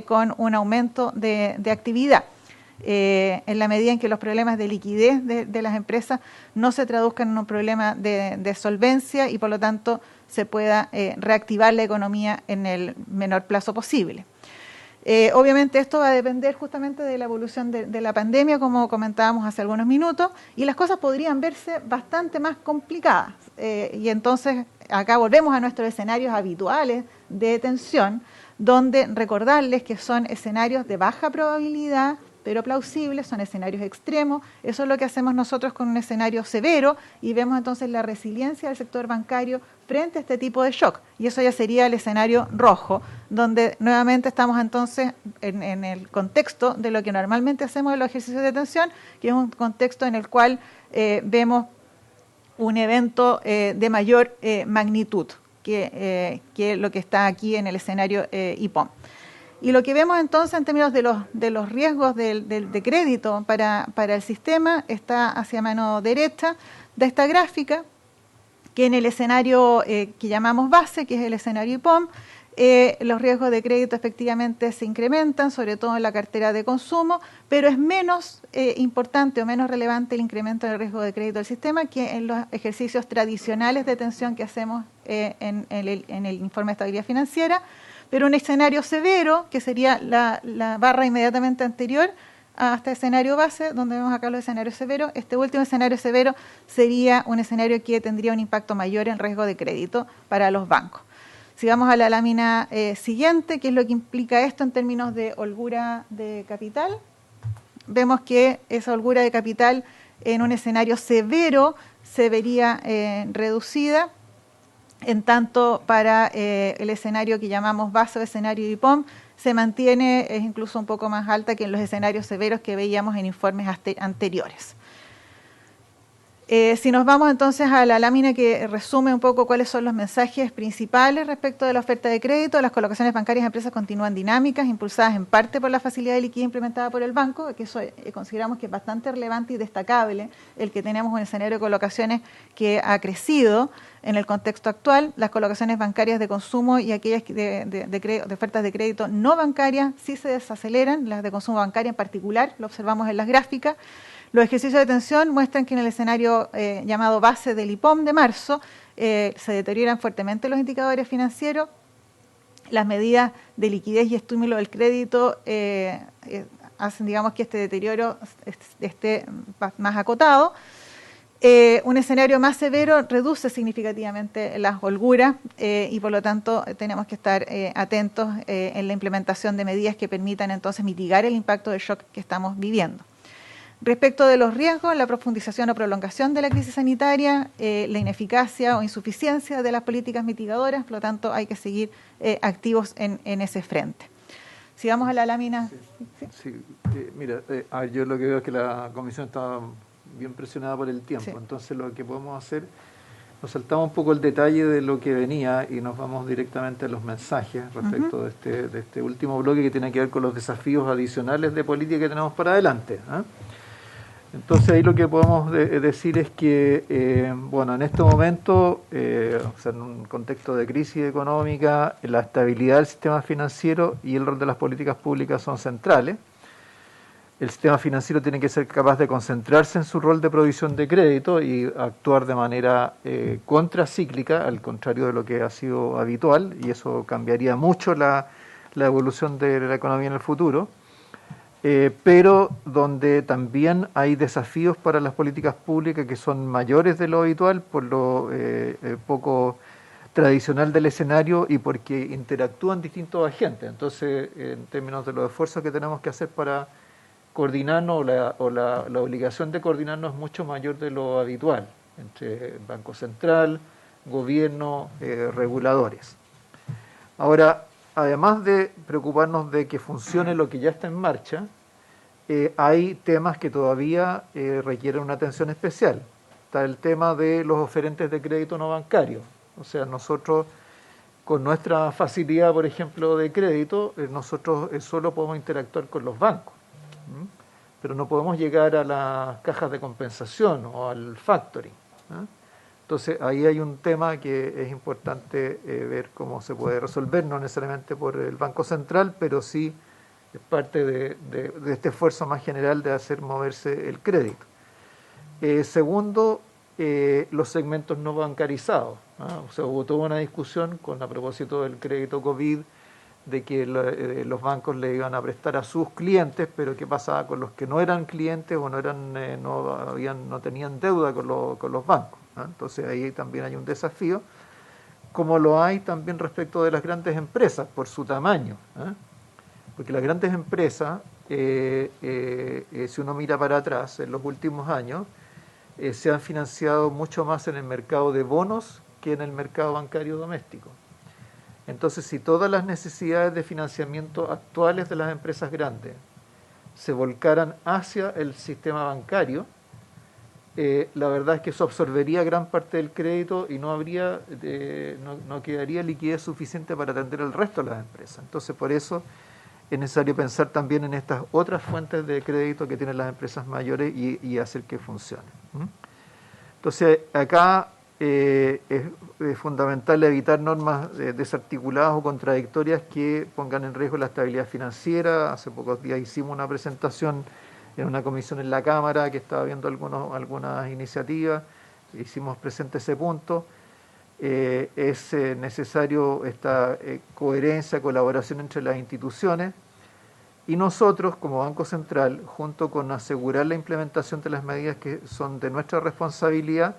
con un aumento de actividad. En la medida en que los problemas de liquidez de las empresas no se traduzcan en un problema de solvencia y por lo tanto se pueda reactivar la economía en el menor plazo posible. Obviamente esto va a depender justamente de la evolución de la pandemia, como comentábamos hace algunos minutos, y las cosas podrían verse bastante más complicadas. Y entonces acá volvemos a nuestros escenarios habituales de tensión, donde recordarles que son escenarios de baja probabilidad, pero plausibles, son escenarios extremos. Eso es lo que hacemos nosotros con un escenario severo y vemos entonces la resiliencia del sector bancario frente a este tipo de shock. Y eso ya sería el escenario rojo, donde nuevamente estamos entonces en el contexto de lo que normalmente hacemos en los ejercicios de atención, que es un contexto en el cual vemos un evento de mayor magnitud que lo que está aquí en el escenario IPOM. Y lo que vemos entonces en términos de los riesgos de crédito para el sistema está hacia mano derecha de esta gráfica, que en el escenario que llamamos base, que es el escenario IPOM, los riesgos de crédito efectivamente se incrementan, sobre todo en la cartera de consumo, pero es menos importante o menos relevante el incremento del riesgo de crédito del sistema que en los ejercicios tradicionales de atención que hacemos en el informe de estabilidad financiera. Pero un escenario severo, que sería la barra inmediatamente anterior a este escenario base, donde vemos acá los escenarios severos, este último escenario severo sería un escenario que tendría un impacto mayor en riesgo de crédito para los bancos. Si vamos a la lámina siguiente, ¿qué es lo que implica esto en términos de holgura de capital? Vemos que esa holgura de capital en un escenario severo se vería reducida, en tanto para el escenario que llamamos base o escenario IPOM se mantiene, es incluso un poco más alta que en los escenarios severos que veíamos en informes anteriores. Si nos vamos entonces a la lámina que resume un poco cuáles son los mensajes principales respecto de la oferta de crédito, las colocaciones bancarias de empresas continúan dinámicas, impulsadas en parte por la facilidad de liquidez implementada por el banco, que eso consideramos que es bastante relevante y destacable, el que tenemos un escenario de colocaciones que ha crecido en el contexto actual. Las colocaciones bancarias de consumo y aquellas de ofertas de crédito no bancarias sí se desaceleran, las de consumo bancaria en particular, lo observamos en las gráficas. Los ejercicios de atención muestran que en el escenario llamado base del IPOM de marzo se deterioran fuertemente los indicadores financieros, las medidas de liquidez y estímulo del crédito hacen, digamos, que este deterioro esté más acotado. Un escenario más severo reduce significativamente las holguras y por lo tanto tenemos que estar atentos en la implementación de medidas que permitan entonces mitigar el impacto del shock que estamos viviendo. Respecto de los riesgos, la profundización o prolongación de la crisis sanitaria, la ineficacia o insuficiencia de las políticas mitigadoras, por lo tanto hay que seguir activos en ese frente. Si vamos a la lámina... Sí, mira, yo lo que veo es que la Comisión está bien presionada por el tiempo, entonces lo que podemos hacer, nos saltamos un poco el detalle de lo que venía y nos vamos directamente a los mensajes respecto de este último bloque que tiene que ver con los desafíos adicionales de política que tenemos para adelante. Entonces ahí lo que podemos decir es que, bueno, en este momento, o sea, en un contexto de crisis económica, la estabilidad del sistema financiero y el rol de las políticas públicas son centrales. El sistema financiero tiene que ser capaz de concentrarse en su rol de provisión de crédito y actuar de manera contracíclica, al contrario de lo que ha sido habitual, y eso cambiaría mucho la evolución de la economía en el futuro. Pero donde también hay desafíos para las políticas públicas que son mayores de lo habitual por lo poco tradicional del escenario y porque interactúan distintos agentes. Entonces, en términos de los esfuerzos que tenemos que hacer para coordinarnos, la obligación de coordinarnos es mucho mayor de lo habitual entre Banco Central, gobierno, reguladores. Ahora, además de preocuparnos de que funcione lo que ya está en marcha, hay temas que todavía requieren una atención especial. Está el tema de los oferentes de crédito no bancario. O sea, nosotros, con nuestra facilidad, por ejemplo, de crédito, nosotros solo podemos interactuar con los bancos, pero no podemos llegar a las cajas de compensación o al factoring. Entonces, ahí hay un tema que es importante ver cómo se puede resolver, no necesariamente por el Banco Central, pero sí es parte de este esfuerzo más general de hacer moverse el crédito. Segundo, los segmentos no bancarizados. O sea, hubo toda una discusión a propósito del crédito COVID, de que los bancos le iban a prestar a sus clientes, pero qué pasaba con los que no eran clientes o no tenían deuda con los bancos. Entonces ahí también hay un desafío. como lo hay también respecto de las grandes empresas, por su tamaño. Porque las grandes empresas, si uno mira para atrás, en los últimos años, se han financiado mucho más en el mercado de bonos que en el mercado bancario doméstico. Entonces, si todas las necesidades de financiamiento actuales de las empresas grandes se volcaran hacia el sistema bancario, la verdad es que eso absorbería gran parte del crédito y no quedaría liquidez suficiente para atender el resto de las empresas. Entonces, por eso es necesario pensar también en estas otras fuentes de crédito que tienen las empresas mayores y hacer que funcionen. Entonces, acá es fundamental evitar normas desarticuladas o contradictorias que pongan en riesgo la estabilidad financiera. Hace pocos días hicimos una presentación en una comisión en la Cámara que estaba viendo algunas iniciativas, hicimos presente ese punto. Es necesario esta coherencia, colaboración entre las instituciones, y nosotros como Banco Central, junto con asegurar la implementación de las medidas que son de nuestra responsabilidad,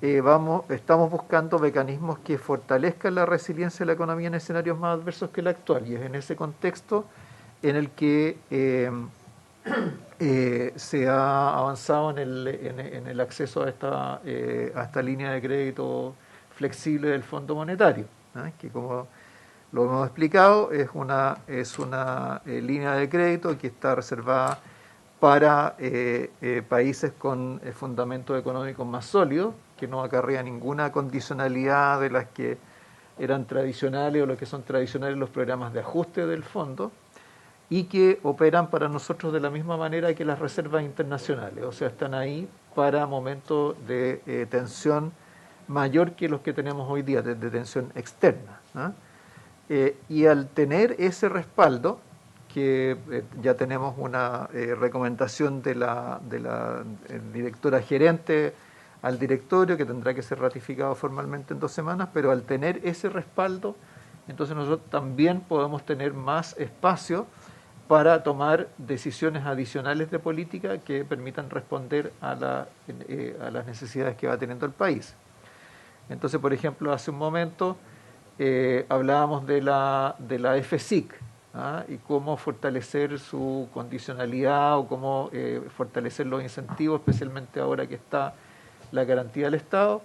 estamos buscando mecanismos que fortalezcan la resiliencia de la economía en escenarios más adversos que el actual, y es en ese contexto en el que se ha avanzado en el acceso a esta línea de crédito flexible del Fondo Monetario, que, como lo hemos explicado, es una línea de crédito que está reservada para países con fundamentos económicos más sólidos, que no acarrea ninguna condicionalidad de las que eran tradicionales o lo que son tradicionales los programas de ajuste del fondo, y que operan para nosotros de la misma manera que las reservas internacionales, o sea, están ahí para momentos de tensión mayor que los que tenemos hoy día, de tensión externa. Y al tener ese respaldo, que ya tenemos una recomendación de la directora gerente al directorio, que tendrá que ser ratificado formalmente en 2 semanas, pero al tener ese respaldo, entonces nosotros también podemos tener más espacio para tomar decisiones adicionales de política que permitan responder a las necesidades que va teniendo el país. Entonces, por ejemplo, hace un momento hablábamos de la FCIC, y cómo fortalecer su condicionalidad o cómo fortalecer los incentivos, especialmente ahora que está la garantía del Estado.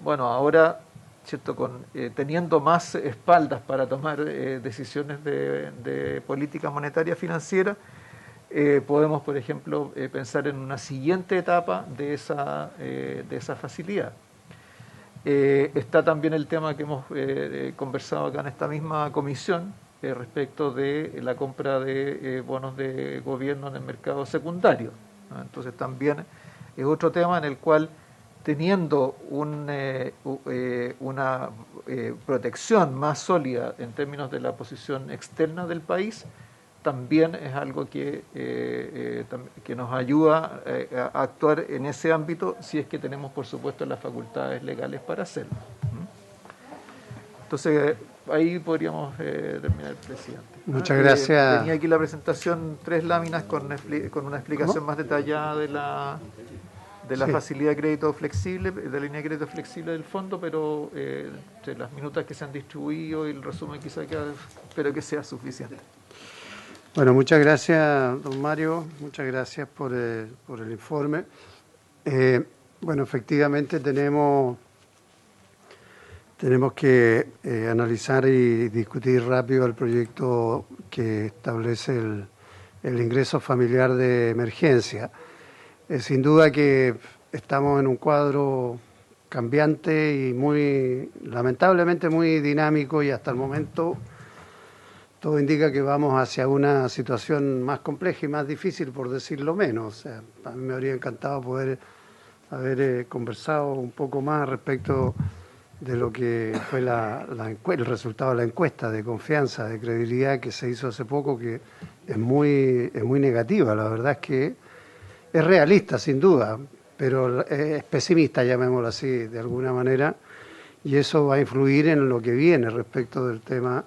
Bueno, ahora, ¿cierto? Teniendo más espaldas para tomar decisiones de política monetaria financiera, podemos, por ejemplo, pensar en una siguiente etapa de esa facilidad. Está también el tema que hemos conversado acá en esta misma comisión respecto de la compra de bonos de gobierno en el mercado secundario. Entonces también es otro tema en el cual, teniendo una protección más sólida en términos de la posición externa del país, también es algo que nos ayuda a actuar en ese ámbito, si es que tenemos, por supuesto, las facultades legales para hacerlo. Entonces, ahí podríamos terminar, presidente. Muchas gracias. Tenía aquí la presentación, 3 láminas con una explicación más detallada de la facilidad de crédito flexible, de la línea de crédito flexible del fondo, pero entre las minutas que se han distribuido y el resumen quizá espero que sea suficiente. Bueno, muchas gracias, don Mario, muchas gracias por el informe. Bueno, efectivamente tenemos que analizar y discutir rápido el proyecto que establece el ingreso familiar de emergencia. Sin duda que estamos en un cuadro cambiante y lamentablemente muy dinámico, y hasta el momento todo indica que vamos hacia una situación más compleja y más difícil, por decirlo menos. O sea, a mí me habría encantado poder haber conversado un poco más respecto de lo que fue el resultado de la encuesta de confianza, de credibilidad que se hizo hace poco, que es muy negativa. La verdad es que es realista, sin duda, pero es pesimista, llamémoslo así, de alguna manera, y eso va a influir en lo que viene respecto del tema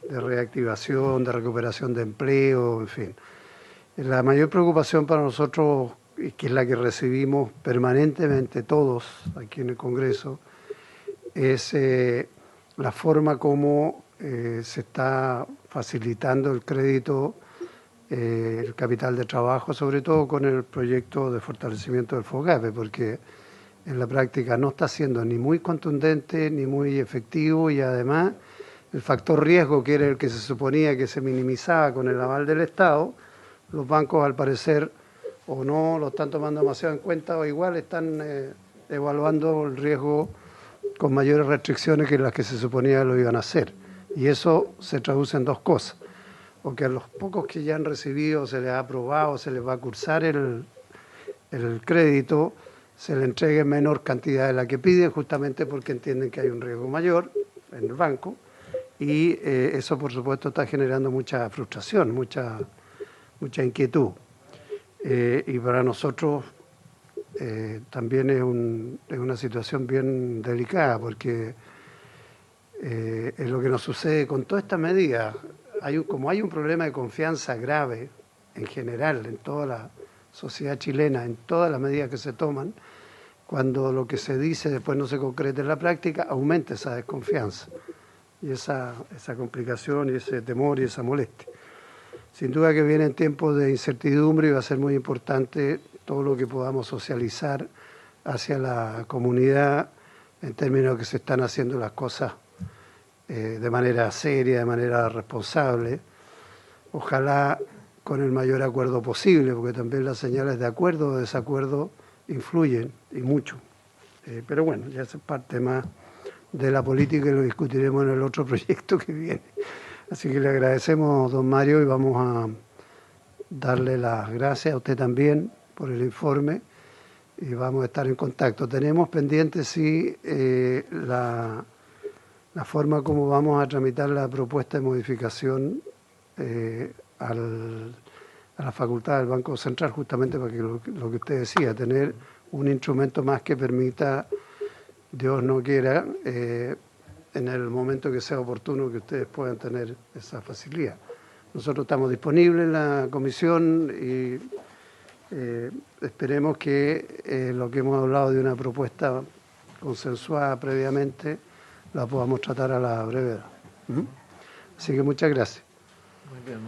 de reactivación, de recuperación de empleo, en fin. La mayor preocupación para nosotros, que es la que recibimos permanentemente todos aquí en el Congreso, es la forma como se está facilitando el crédito, el capital de trabajo, sobre todo con el proyecto de fortalecimiento del FOGAPE, porque en la práctica no está siendo ni muy contundente ni muy efectivo, y además el factor riesgo, que era el que se suponía que se minimizaba con el aval del Estado, los bancos al parecer o no lo están tomando demasiado en cuenta, o igual están evaluando el riesgo con mayores restricciones que las que se suponía que lo iban a hacer. Y eso se traduce en dos cosas: o que a los pocos que ya han recibido se les ha aprobado, se les va a cursar el crédito, se le entregue menor cantidad de la que piden, justamente porque entienden que hay un riesgo mayor en el banco, y eso por supuesto está generando mucha frustración, mucha inquietud. Y para nosotros también es una situación bien delicada, porque es lo que nos sucede con toda esta medida. Como hay un problema de confianza grave en general en toda la sociedad chilena, en todas las medidas que se toman, cuando lo que se dice después no se concreta en la práctica, aumenta esa desconfianza y esa complicación y ese temor y esa molestia. Sin duda que vienen tiempos de incertidumbre y va a ser muy importante todo lo que podamos socializar hacia la comunidad en términos de que se están haciendo las cosas de manera seria, de manera responsable, ojalá con el mayor acuerdo posible, porque también las señales de acuerdo o desacuerdo influyen, y mucho. Pero bueno, ya es parte más de la política y lo discutiremos en el otro proyecto que viene. Así que le agradecemos, don Mario, y vamos a darle las gracias a usted también por el informe, y vamos a estar en contacto. Tenemos pendiente, sí, la forma como vamos a tramitar la propuesta de modificación a la facultad del Banco Central, justamente para que lo que usted decía, tener un instrumento más que permita, Dios no quiera, en el momento que sea oportuno, que ustedes puedan tener esa facilidad. Nosotros estamos disponibles en la comisión y esperemos que lo que hemos hablado de una propuesta consensuada previamente la podamos tratar a la brevedad. Así que muchas gracias. Muy bien.